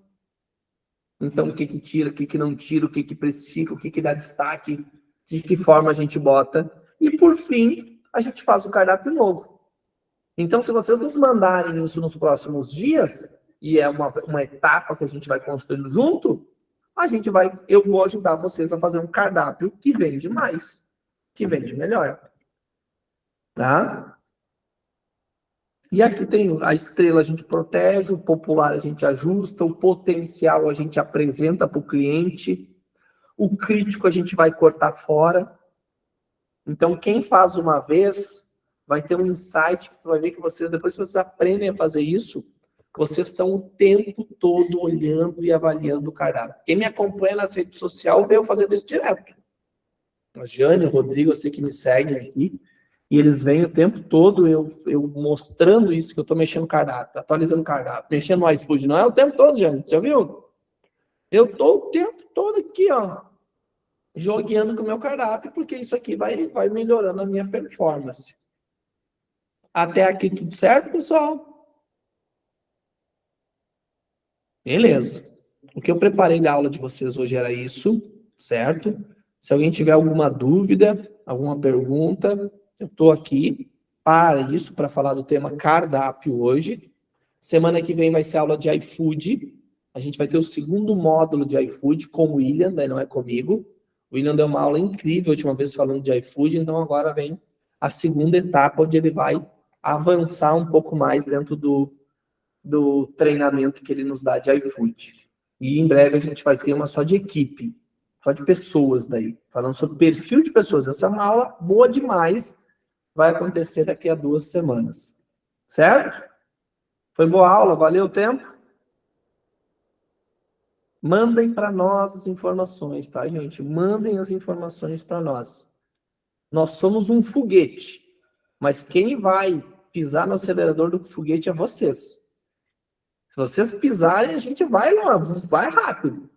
Então, o que tira, o que não tira, o que precifica, o que dá destaque, de que forma a gente bota. E, por fim, a gente faz o cardápio novo. Então, se vocês nos mandarem isso nos próximos dias, e é uma etapa que a gente vai construindo junto, eu vou ajudar vocês a fazer um cardápio que vende mais, que vende melhor. Tá? E aqui tem a estrela, a gente protege, o popular a gente ajusta, o potencial a gente apresenta para o cliente, o crítico a gente vai cortar fora. Então, quem faz uma vez vai ter um insight que tu vai ver que vocês, depois que vocês aprendem a fazer isso, vocês estão o tempo todo olhando e avaliando o cardápio. Quem me acompanha nas redes sociais vê eu fazendo isso direto. A Jane, o Rodrigo, eu sei que me seguem aqui, e eles vêm o tempo todo eu mostrando isso, que eu estou mexendo no cardápio, atualizando o cardápio, mexendo no iFood. Não é o tempo todo, Jane, já viu? Eu estou o tempo todo aqui, ó, jogueando com o meu cardápio, porque isso aqui vai melhorando a minha performance. Até aqui tudo certo, pessoal? Beleza. O que eu preparei da aula de vocês hoje era isso, certo? Se alguém tiver alguma dúvida, alguma pergunta, eu estou aqui para isso, para falar do tema cardápio hoje. Semana que vem vai ser aula de iFood. A gente vai ter o segundo módulo de iFood com o William, daí não é comigo. O William deu uma aula incrível a última vez falando de iFood, então agora vem a segunda etapa, onde ele vai avançar um pouco mais dentro do treinamento que ele nos dá de iFood. E em breve a gente vai ter uma só de equipe, só de pessoas daí, falando sobre perfil de pessoas. Essa é uma aula boa demais, vai acontecer daqui a 2 semanas. Certo? Foi boa aula? Valeu o tempo? Mandem para nós as informações, tá, gente? Mandem as informações para nós. Nós somos um foguete, mas quem vai pisar no acelerador do foguete é vocês. Se vocês pisarem, a gente vai rápido.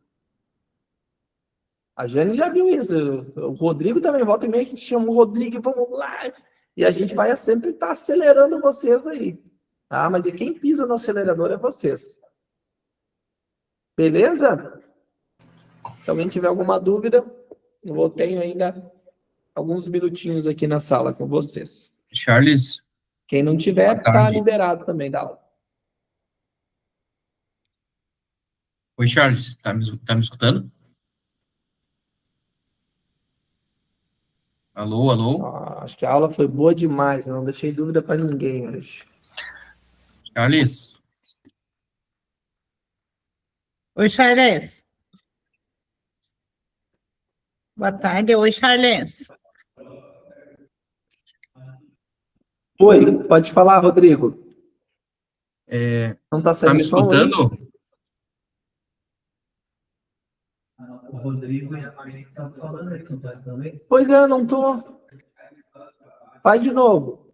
A Jane já viu isso. O Rodrigo também, volta e meia, a gente chama o Rodrigo, vamos lá. E a gente vai sempre estar acelerando vocês aí. Ah, mas e quem pisa no acelerador é vocês. Beleza? Se alguém tiver alguma dúvida, eu tenho ainda alguns minutinhos aqui na sala com vocês. Charles. Quem não tiver, tá liberado também da aula. Oi, Charles, tá me escutando? Alô, alô? Acho que a aula foi boa demais, não deixei dúvida para ninguém hoje. Charles. Oi, Charles. Boa tarde. Oi, Charles. Oi, pode falar, Rodrigo. Não está saindo som? Tá me escutando? O Rodrigo e a Maria estão falando aqui, não está escutando isso? Pois é, não estou. Faz de novo.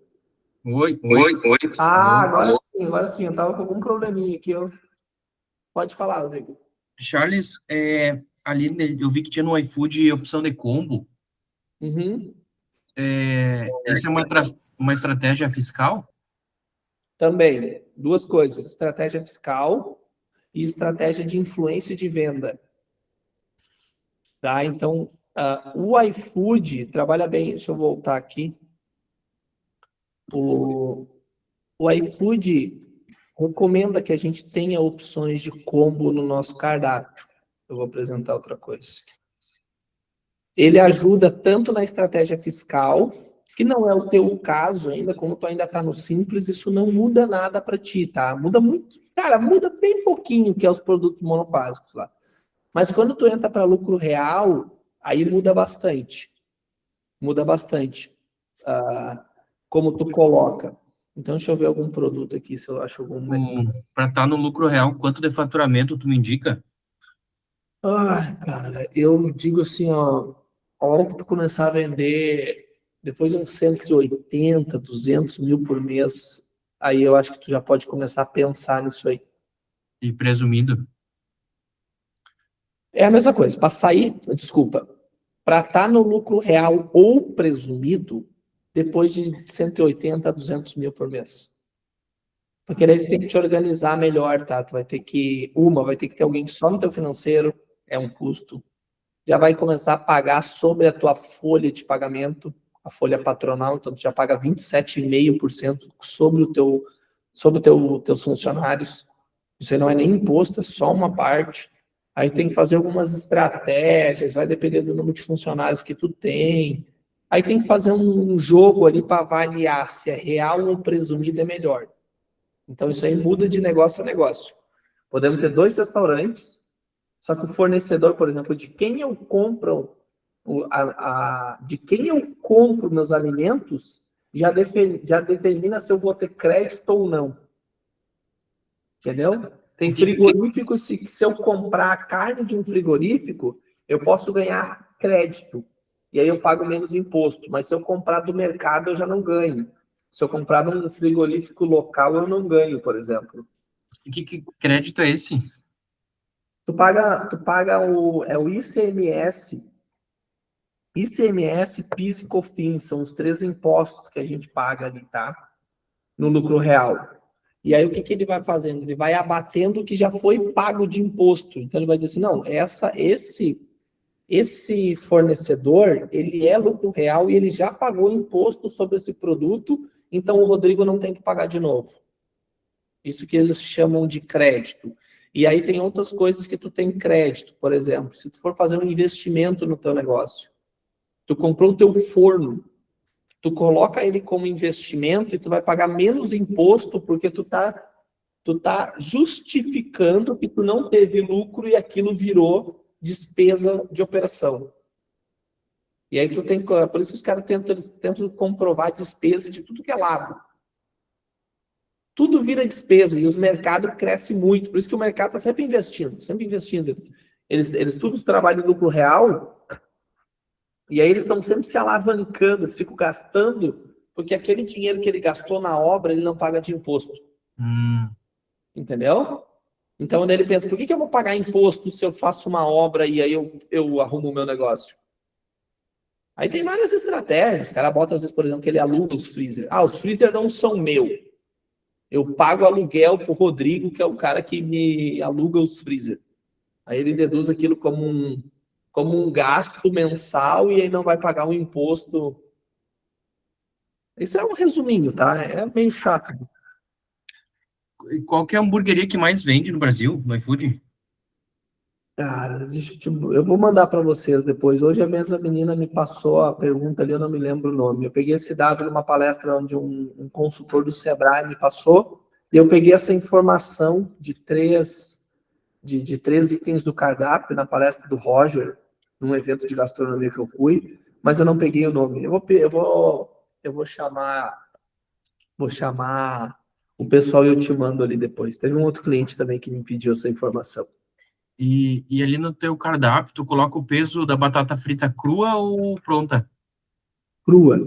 Oi. Agora sim, eu estava com algum probleminha aqui. Pode falar, Rodrigo. Charles, ali eu vi que tinha no iFood opção de combo. Uhum. Essa é uma estratégia fiscal? Também, 2 coisas, estratégia fiscal e estratégia de influência de venda. Tá? Então, o iFood trabalha bem, deixa eu voltar aqui. O iFood recomenda que a gente tenha opções de combo no nosso cardápio. Eu vou apresentar outra coisa. Ele ajuda tanto na estratégia fiscal, Que não é o teu caso ainda, como tu ainda está no simples, isso não muda nada para ti, tá? Muda muito, cara, muda bem pouquinho que é os produtos monofásicos lá. Mas quando tu entra para lucro real, aí muda bastante. Muda bastante como tu coloca. Então, deixa eu ver algum produto aqui, se eu acho algum. Para estar no lucro real, quanto de faturamento tu me indica? Cara, eu digo assim, ó, a hora que tu começar a vender, depois de uns 180, 200 mil por mês, aí eu acho que tu já pode começar a pensar nisso aí. E presumido? É a mesma coisa, para sair, desculpa, para estar no lucro real ou presumido, depois de 180 a 200 mil por mês. Porque daí tu tem que te organizar melhor, tá? Tu vai ter que, vai ter que ter alguém só no teu financeiro, é um custo. Já vai começar a pagar sobre a tua folha de pagamento, a folha patronal, então tu já paga 27,5% sobre teus funcionários. Isso aí não é nem imposto, é só uma parte. Aí tem que fazer algumas estratégias, vai depender do número de funcionários que tu tem. Aí tem que fazer um jogo ali para avaliar se é real ou presumido é melhor. Então isso aí muda de negócio a negócio. Podemos ter 2 restaurantes, só que o fornecedor, por exemplo, de quem eu compro meus alimentos, já determina se eu vou ter crédito ou não. Entendeu? Tem frigoríficos, se eu comprar a carne de um frigorífico, eu posso ganhar crédito. E aí eu pago menos imposto. Mas se eu comprar do mercado, eu já não ganho. Se eu comprar num frigorífico local, eu não ganho, por exemplo. E que crédito é esse? Tu paga o ICMS. ICMS, PIS e COFINS, são os 3 impostos que a gente paga ali, tá? No lucro real. E aí o que ele vai fazendo? Ele vai abatendo o que já foi pago de imposto. Então ele vai dizer assim, não, esse fornecedor, ele é lucro real e ele já pagou imposto sobre esse produto, então o Rodrigo não tem que pagar de novo. Isso que eles chamam de crédito. E aí tem outras coisas que tu tem crédito, por exemplo, se tu for fazer um investimento no teu negócio, tu comprou o teu forno, tu coloca ele como investimento e tu vai pagar menos imposto porque tu tá justificando que tu não teve lucro e aquilo virou despesa de operação. E aí por isso que os caras tentam comprovar despesa de tudo que é lado. Tudo vira despesa e os mercados crescem muito. Por isso que o mercado está sempre investindo, sempre investindo. Eles tudo trabalham em lucro real e aí eles estão sempre se alavancando, eles ficam gastando, porque aquele dinheiro que ele gastou na obra, ele não paga de imposto. Entendeu? Então ele pensa, por que eu vou pagar imposto se eu faço uma obra e aí eu arrumo o meu negócio? Aí tem várias estratégias. O cara bota, às vezes, por exemplo, que ele aluga os freezer. Os freezer não são meu. Eu pago aluguel pro Rodrigo, que é o cara que me aluga os freezer. Aí ele deduz aquilo como um gasto mensal e aí não vai pagar um imposto. Isso é um resuminho, tá? É meio chato. E qual que é a hamburgueria que mais vende no Brasil, no iFood? Cara, eu vou mandar para vocês depois. Hoje a mesma menina me passou a pergunta ali, eu não me lembro o nome. Eu peguei esse dado numa palestra onde um consultor do Sebrae me passou, e eu peguei essa informação de três itens do cardápio na palestra do Roger, num evento de gastronomia que eu fui, mas eu não peguei o nome. Eu vou chamar o pessoal e eu te mando ali depois. Teve um outro cliente também que me pediu essa informação. E ali no teu cardápio, tu coloca o peso da batata frita crua ou pronta? Crua.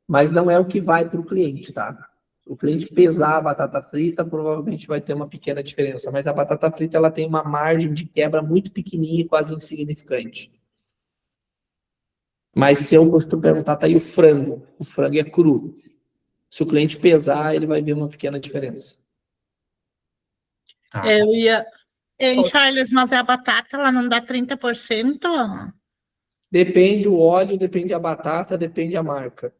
Mas não é o que vai para o cliente, tá? O cliente pesar a batata frita, provavelmente vai ter uma pequena diferença, mas a batata frita ela tem uma margem de quebra muito pequenininha e quase insignificante. Mas se eu gosto de perguntar, tá aí o frango é cru. Se o cliente pesar, ele vai ver uma pequena diferença. Tá. Charles, mas a batata, ela não dá 30%? Depende o óleo, depende a batata, depende a marca.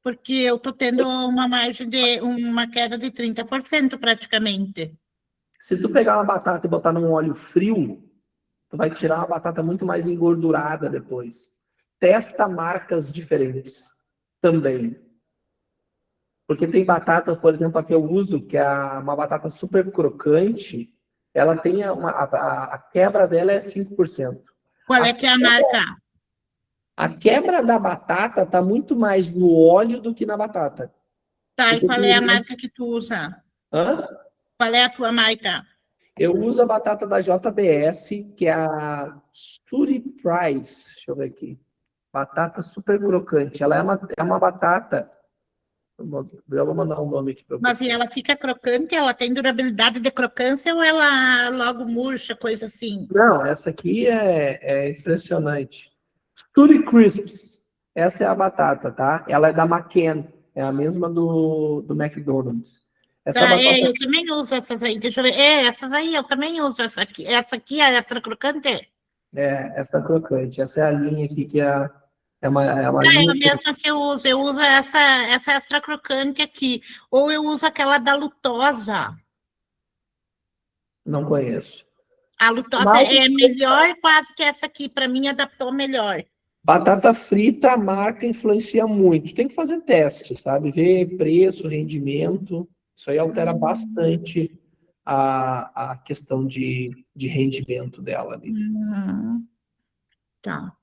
Porque eu estou tendo uma margem de uma queda de 30% praticamente. Se tu pegar uma batata e botar num óleo frio, tu vai tirar uma batata muito mais engordurada depois. testa marcas diferentes também. Porque tem batata, por exemplo, a que eu uso, que é uma batata super crocante, ela tem a quebra dela é 5%. Qual é que é a marca? A quebra da batata está muito mais no óleo do que na batata. Tá, e Porque qual é a marca que tu usa? Hã? Qual é a tua marca? Eu uso a batata da JBS, que é a Sturdy Price. Deixa eu ver aqui. Batata super crocante. Ela é uma batata. Eu vou mandar um nome aqui para Mas você. e ela fica crocante? Ela tem durabilidade de crocância ou ela logo murcha, coisa assim? Não, essa aqui é impressionante. Sturdy Crisps. Essa é a batata, tá? Ela é da McCann. É a mesma do McDonald's. Essa Tá, batata eu também uso essas aí. Deixa eu ver. Essas aí eu também uso essa aqui. Essa aqui é extra crocante? essa crocante. Essa é a linha aqui que é uma É linha a mesma que eu uso. Eu uso essa extra crocante aqui. Ou eu uso aquela da Lutosa. não conheço. A Lutosa Mal- é melhor quase que essa aqui. Para mim, adaptou melhor. Batata frita, a marca influencia muito. Tem que fazer teste, sabe? Ver preço, rendimento. Isso aí altera bastante a questão de rendimento dela ali. Tá.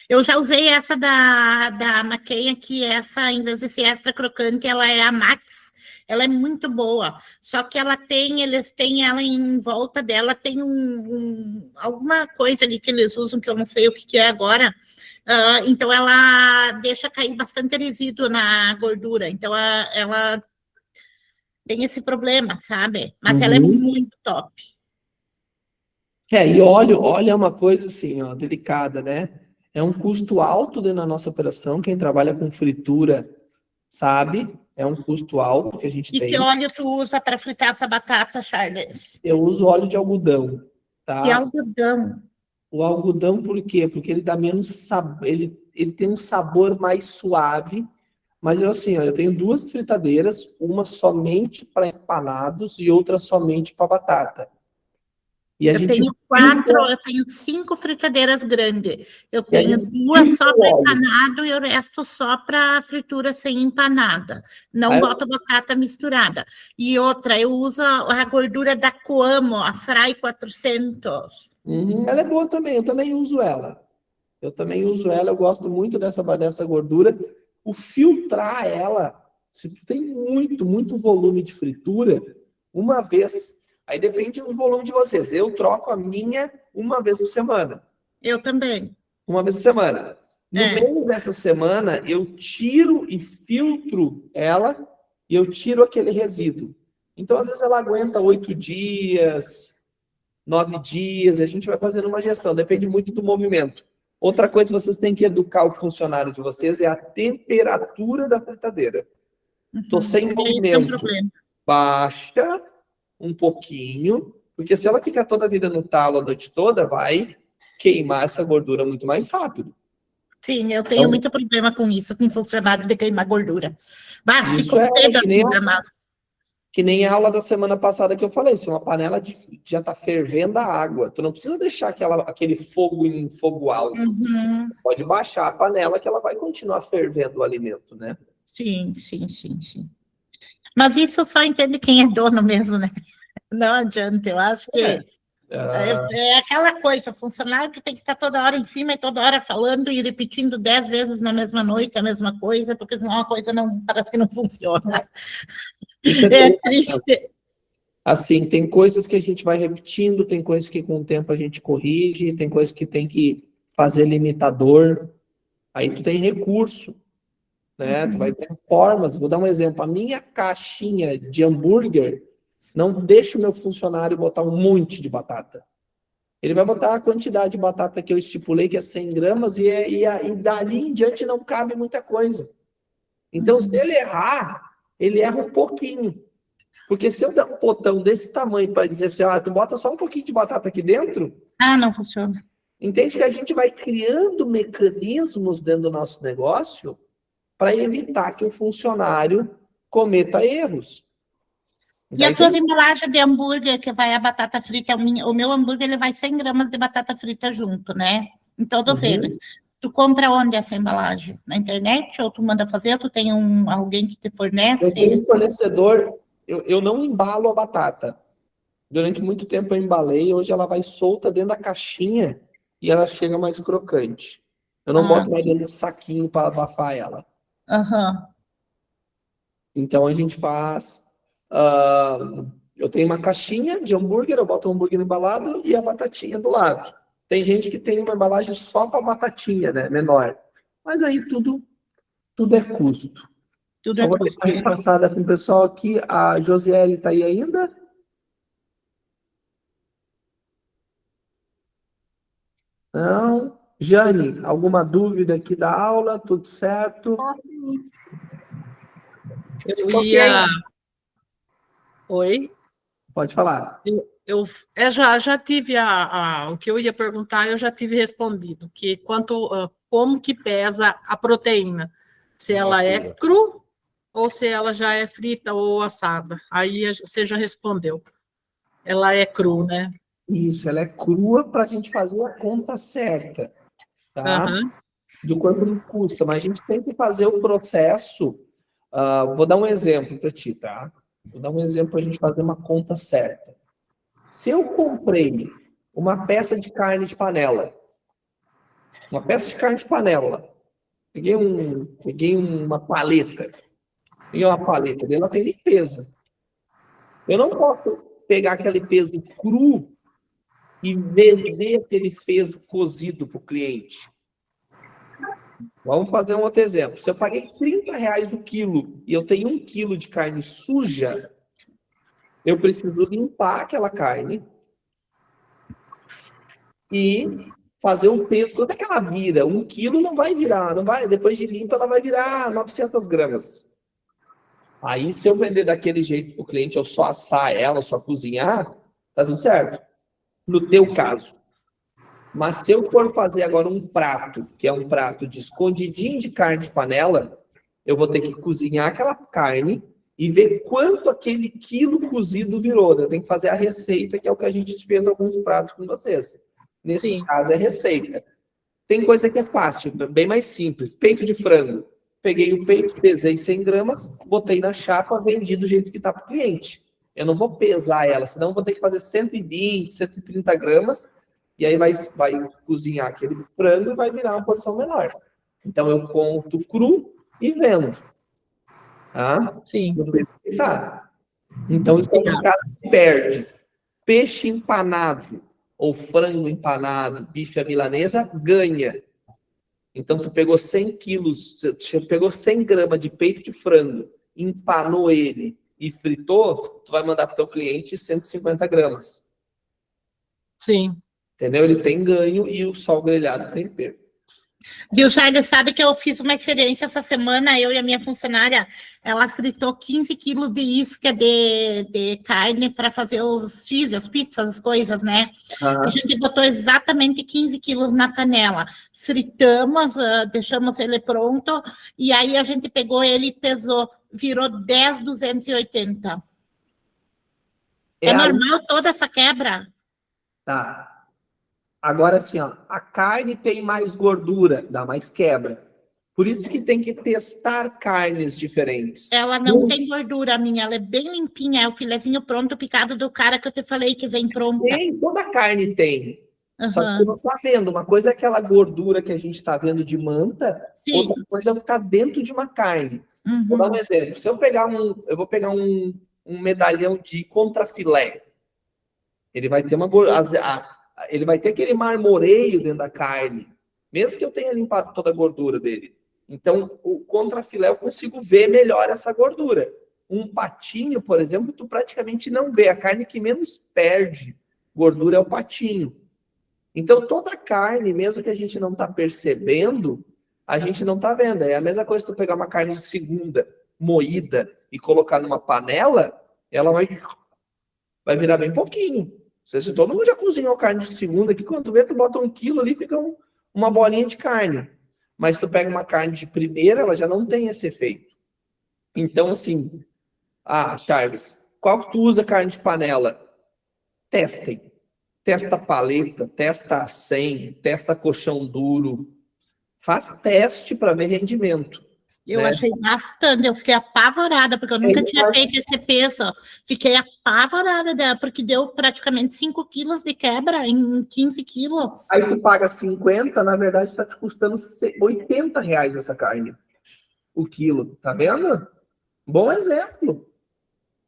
Eu já usei essa da McCain aqui, essa, em vez de ser extra crocante, ela é a Max. Ela é muito boa. Só que eles têm ela em volta dela, tem alguma coisa ali que eles usam, que eu não sei o que é agora. Então, ela deixa cair bastante resíduo na gordura. Então, ela tem esse problema, sabe? Mas ela é muito top. E óleo é uma coisa assim, ó, delicada, né? É um custo alto dentro da nossa operação. Quem trabalha com fritura sabe, é um custo alto que a gente E tem. que óleo tu usa para fritar essa batata, Charles? Eu uso óleo de algodão, tá? De algodão. O algodão, por quê? Porque ele dá menos sabor, ele tem um sabor mais suave. Mas eu assim, ó, eu tenho duas fritadeiras, uma somente para empanados e outra somente para batata. E a gente Eu tenho 5 fritadeiras grandes. Eu tenho 2 só para empanado e o resto só para fritura sem empanada. Não boto batata misturada. E outra, eu uso a gordura da Coamo, a Fry 400. Ela é boa também, eu também uso ela. Eu gosto muito dessa gordura. O filtrar ela, se tu tem muito volume de fritura, uma vez, aí depende do volume de vocês. Eu troco a minha uma vez por semana. Eu também. Uma vez por semana. No meio dessa semana, eu tiro e filtro ela e eu tiro aquele resíduo. Então, às vezes, ela aguenta 8 dias, 9 dias, a gente vai fazendo uma gestão, depende muito do movimento. Outra coisa que vocês têm que educar o funcionário de vocês é a temperatura da fritadeira. Estou sem movimento. Baixa um pouquinho, porque se ela ficar toda a vida no talo a noite toda, vai queimar essa gordura muito mais rápido. Sim, eu tenho muito problema com isso, com funcionário de queimar gordura. Isso é que nem a aula da semana passada que eu falei, se uma panela já está fervendo a água, tu não precisa deixar aquele fogo em fogo alto. Pode baixar a panela que ela vai continuar fervendo o alimento, né? Sim. Mas isso só entende quem é dono mesmo, né? Não adianta, eu acho que é aquela coisa, funcionário que tem que estar toda hora em cima e toda hora falando e repetindo 10 vezes na mesma noite a mesma coisa, porque senão a coisa não parece que não funciona. É triste. Assim, tem coisas que a gente vai repetindo, tem coisas que com o tempo a gente corrige, tem coisas que tem que fazer limitador, aí tu tem recurso, né? Tu vai ter formas. Vou dar um exemplo. A minha caixinha de hambúrguer não deixa o meu funcionário botar um monte de batata. Ele vai botar a quantidade de batata que eu estipulei, que é 100 gramas, e dali em diante não cabe muita coisa. Então, se ele errar, ele erra um pouquinho. Porque se eu der um potão desse tamanho para dizer assim, tu bota só um pouquinho de batata aqui dentro... não funciona. Entende que a gente vai criando mecanismos dentro do nosso negócio para evitar que o funcionário cometa erros. E as tuas embalagens de hambúrguer, que vai a batata frita, o meu hambúrguer ele vai 100 gramas de batata frita junto, né? Em todos eles. Tu compra onde essa embalagem? Na internet? Ou tu manda fazer? Ou tu tem alguém que te Eu fornece? tenho um fornecedor, eu não embalo a batata. Durante muito tempo eu embalei, hoje ela vai solta dentro da caixinha e ela chega mais crocante. Eu não boto mais dentro do saquinho para abafar ela. Aham. Então a gente faz. Eu tenho uma caixinha de hambúrguer, eu boto o hambúrguer embalado e a batatinha do lado. Tem gente que tem uma embalagem só para batatinha, né? Menor. Mas aí tudo é custo. Tudo Só é vou custo. deixar repassada com o pessoal aqui. A Josiele está aí ainda? Não. Jane, alguma dúvida aqui da aula? Tudo certo? Eu ia. Oi? Pode falar. Já tive o que eu ia perguntar, eu já tive respondido, que como que pesa a proteína? Se ela é cru ou se ela já é frita ou assada. Aí você já respondeu. Ela é cru, né? Isso, ela é crua para a gente fazer a conta certa, tá? Aham. Do quanto nos custa, mas a gente tem que fazer o processo. Vou dar um exemplo para ti, tá? Vou dar um exemplo para a gente fazer uma conta certa. Se eu comprei uma peça de carne de panela, peguei uma paleta, ela tem limpeza. Eu não posso pegar aquele peso cru e vender aquele peso cozido para o cliente. Vamos fazer um outro exemplo. Se eu paguei R$30 o quilo e eu tenho 1 quilo de carne suja, eu preciso limpar aquela carne e fazer um peso. Quanto é que ela vira? 1 quilo não vai virar, depois de limpa ela vai virar 900 gramas. Aí, se eu vender daquele jeito para o cliente, eu só assar ela, só cozinhar, tá tudo certo. No teu caso. Mas se eu for fazer agora um prato, que é um prato de escondidinho de carne de panela, eu vou ter que cozinhar aquela carne e ver quanto aquele quilo cozido virou. Eu tenho que fazer a receita, que é o que a gente fez alguns pratos com vocês. Nesse caso é receita. Tem coisa que é fácil, bem mais simples. Peito de frango. Peguei o peito, pesei 100 gramas, botei na chapa, vendi do jeito que está para o cliente. Eu não vou pesar ela, senão eu vou ter que fazer 120, 130 gramas, e aí vai cozinhar aquele frango e vai virar uma porção menor. Então, eu conto cru e vendo. Tá? Sim. Então, isso é um caso que perde. Peixe empanado ou frango empanado, bife à milanesa, ganha. Então, tu pegou 100 quilos, pegou 100 gramas de peito de frango, empanou ele e fritou, tu vai mandar para o teu cliente 150 gramas. Sim. Entendeu? Ele tem ganho e o sol grelhado tem perda. Viu, Charles, sabe que eu fiz uma experiência essa semana, eu e a minha funcionária, ela fritou 15 quilos de isca de carne para fazer os cheese, as pizzas, as coisas, né? A gente botou exatamente 15 quilos na panela, fritamos, deixamos ele pronto, e aí a gente pegou ele e pesou, virou 10,280. É normal toda essa quebra? Tá. Agora, assim, ó, a carne tem mais gordura, dá mais quebra. Por isso que tem que testar carnes diferentes. Ela não tem gordura, a minha, ela é bem limpinha, é o filezinho pronto, picado do cara que eu te falei que vem pronto. Tem, toda carne tem. Só que você não está vendo. Uma coisa é aquela gordura que a gente está vendo de manta, outra coisa é o que está dentro de uma carne. Vou dar um exemplo. Se eu vou pegar um medalhão de contrafilé. Ele vai ter ele vai ter aquele marmoreio dentro da carne, mesmo que eu tenha limpado toda a gordura dele. Então, o contrafilé eu consigo ver melhor essa gordura. Um patinho, por exemplo, tu praticamente não vê. A carne que menos perde gordura é o patinho. Então, toda a carne, mesmo que a gente não está percebendo, a gente não está vendo. É a mesma coisa que tu pegar uma carne de segunda, moída, e colocar numa panela, ela vai virar bem pouquinho. Se todo mundo já cozinhou carne de segunda, que quando tu vê, tu bota 1 quilo ali, fica uma bolinha de carne. Mas tu pega uma carne de primeira, ela já não tem esse efeito. Então, assim, Charles, qual que tu usa carne de panela? Testem. Testa paleta, testa 100, testa colchão duro, faz teste para ver rendimento. Eu né? achei bastante, eu fiquei apavorada, porque eu nunca tinha feito esse peso. Fiquei apavorada dela, porque deu praticamente 5 quilos de quebra em 15 quilos. Aí tu paga 50, na verdade está te custando R$80 essa carne, o quilo, tá vendo? Bom exemplo.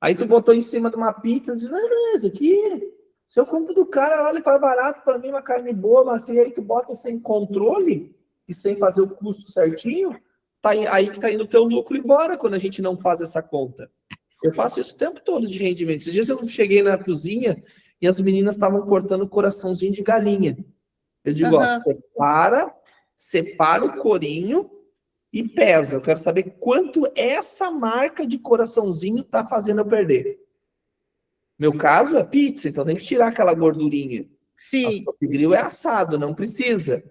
Aí tu botou em cima de uma pizza, diz, não, isso aqui, se eu compro do cara lá, ele faz barato para mim, uma carne boa, mas assim, aí tu bota sem controle e sem fazer o custo certinho, tá aí que tá indo o teu lucro embora quando a gente não faz essa conta. Eu faço isso o tempo todo de rendimento. Esses dias eu cheguei na cozinha e as meninas estavam cortando coraçãozinho de galinha. Eu digo, ó, separa o corinho e pesa. Eu quero saber quanto essa marca de coraçãozinho tá fazendo eu perder. Meu caso é pizza, então tem que tirar aquela gordurinha. Sim. O grill é assado, não precisa.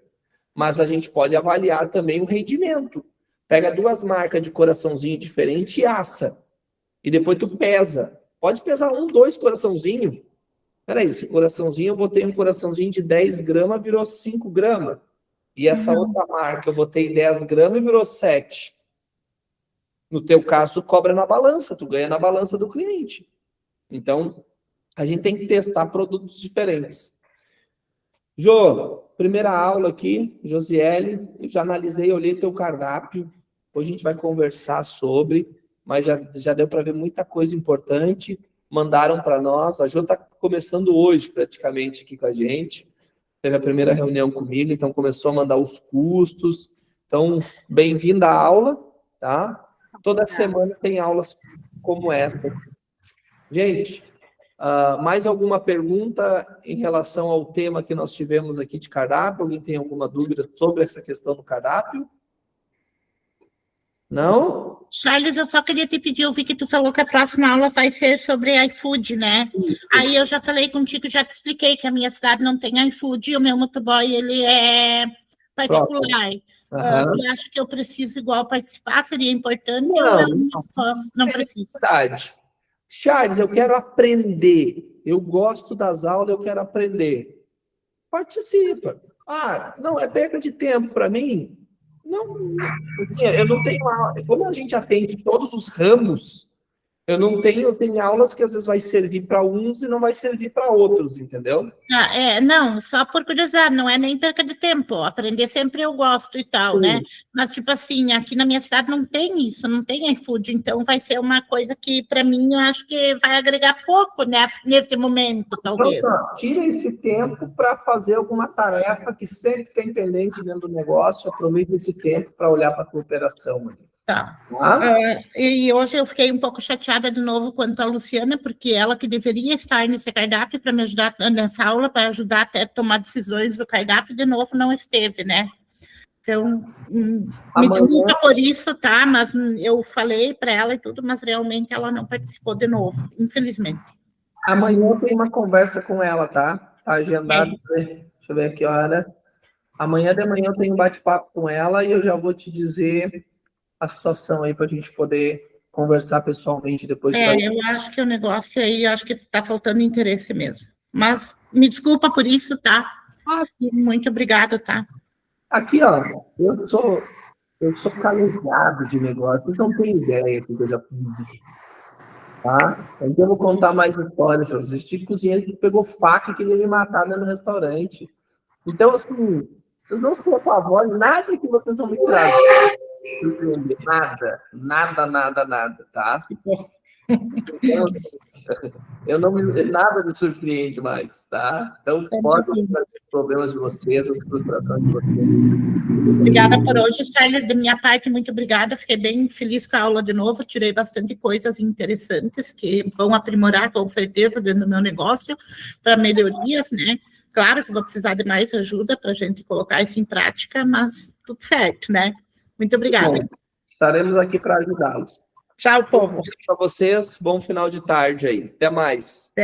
Mas a gente pode avaliar também o rendimento. Pega 2 marcas de coraçãozinho diferente e assa. E depois tu pesa. Pode pesar 1, 2 coraçãozinho. Peraí, esse coraçãozinho, eu botei um coraçãozinho de 10 gramas, virou 5 gramas. E essa outra marca, eu botei 10 gramas e virou 7. No teu caso, cobra na balança. Tu ganha na balança do cliente. Então, a gente tem que testar produtos diferentes. Jô, primeira aula aqui, Josiele, eu já analisei, olhei teu cardápio, depois a gente vai conversar sobre, mas já deu para ver muita coisa importante, mandaram para nós, a Jô está começando hoje praticamente aqui com a gente, teve a primeira reunião comigo, então começou a mandar os custos, então bem-vinda à aula, tá? Toda semana tem aulas como essa. Gente, mais alguma pergunta em relação ao tema que nós tivemos aqui de cardápio? Alguém tem alguma dúvida sobre essa questão do cardápio? Não? Charles, eu só queria te pedir, eu vi que tu falou que a próxima aula vai ser sobre iFood, né? Isso. Aí eu já falei contigo, já te expliquei que a minha cidade não tem iFood e o meu motoboy, ele é particular. Eu acho que eu preciso igual participar, seria importante, ou eu não posso, não preciso? Verdade. Charles, eu quero aprender. Eu gosto das aulas, eu quero aprender. Participa. Não, é perda de tempo para mim? Não, eu não tenho aula. Como a gente atende todos os ramos, eu tenho aulas que às vezes vai servir para uns e não vai servir para outros, entendeu? Não, só por curiosidade, não é nem perca de tempo. Aprender sempre eu gosto e tal, né? Mas, tipo assim, aqui na minha cidade não tem isso, não tem iFood, então vai ser uma coisa que, para mim, eu acho que vai agregar pouco nesse momento, talvez. Então, tira esse tempo para fazer alguma tarefa que sempre tem pendente dentro do negócio, aproveita esse tempo para olhar para a tua operação. Tá. E hoje eu fiquei um pouco chateada de novo quanto à Luciana, porque ela que deveria estar nesse cardápio para me ajudar nessa aula, para ajudar até a tomar decisões do cardápio, de novo não esteve, né? Então, me desculpa por isso, tá? Mas eu falei para ela e tudo, mas realmente ela não participou de novo, infelizmente. Amanhã tem uma conversa com ela, tá? Tá agendado. Deixa eu ver aqui horas. Amanhã de manhã eu tenho um bate-papo com ela e eu já vou te dizer a situação aí para a gente poder conversar pessoalmente depois. Eu acho que o negócio aí, acho que está faltando interesse mesmo. Mas me desculpa por isso, tá? Muito obrigada, tá? Aqui, ó, eu sou calejado de negócio, vocês não têm ideia do que eu já aprendi, tá? Então eu vou contar mais histórias para vocês. Tive cozinheiro que pegou faca e queria me matar no restaurante. Então, assim, vocês não se apavoram, nada que vocês vão me trazer. Nada, tá? Nada me surpreende mais, tá? Então, pode trazer problemas de vocês, as frustrações de vocês. Obrigada por hoje, Charles, da minha parte, muito obrigada, fiquei bem feliz com a aula de novo, tirei bastante coisas interessantes que vão aprimorar, com certeza, dentro do meu negócio, para melhorias, né? Claro que vou precisar de mais ajuda para a gente colocar isso em prática, mas tudo certo, né? Muito obrigada. Bom, estaremos aqui para ajudá-los. Tchau, povo. Para vocês, bom final de tarde aí. Até mais.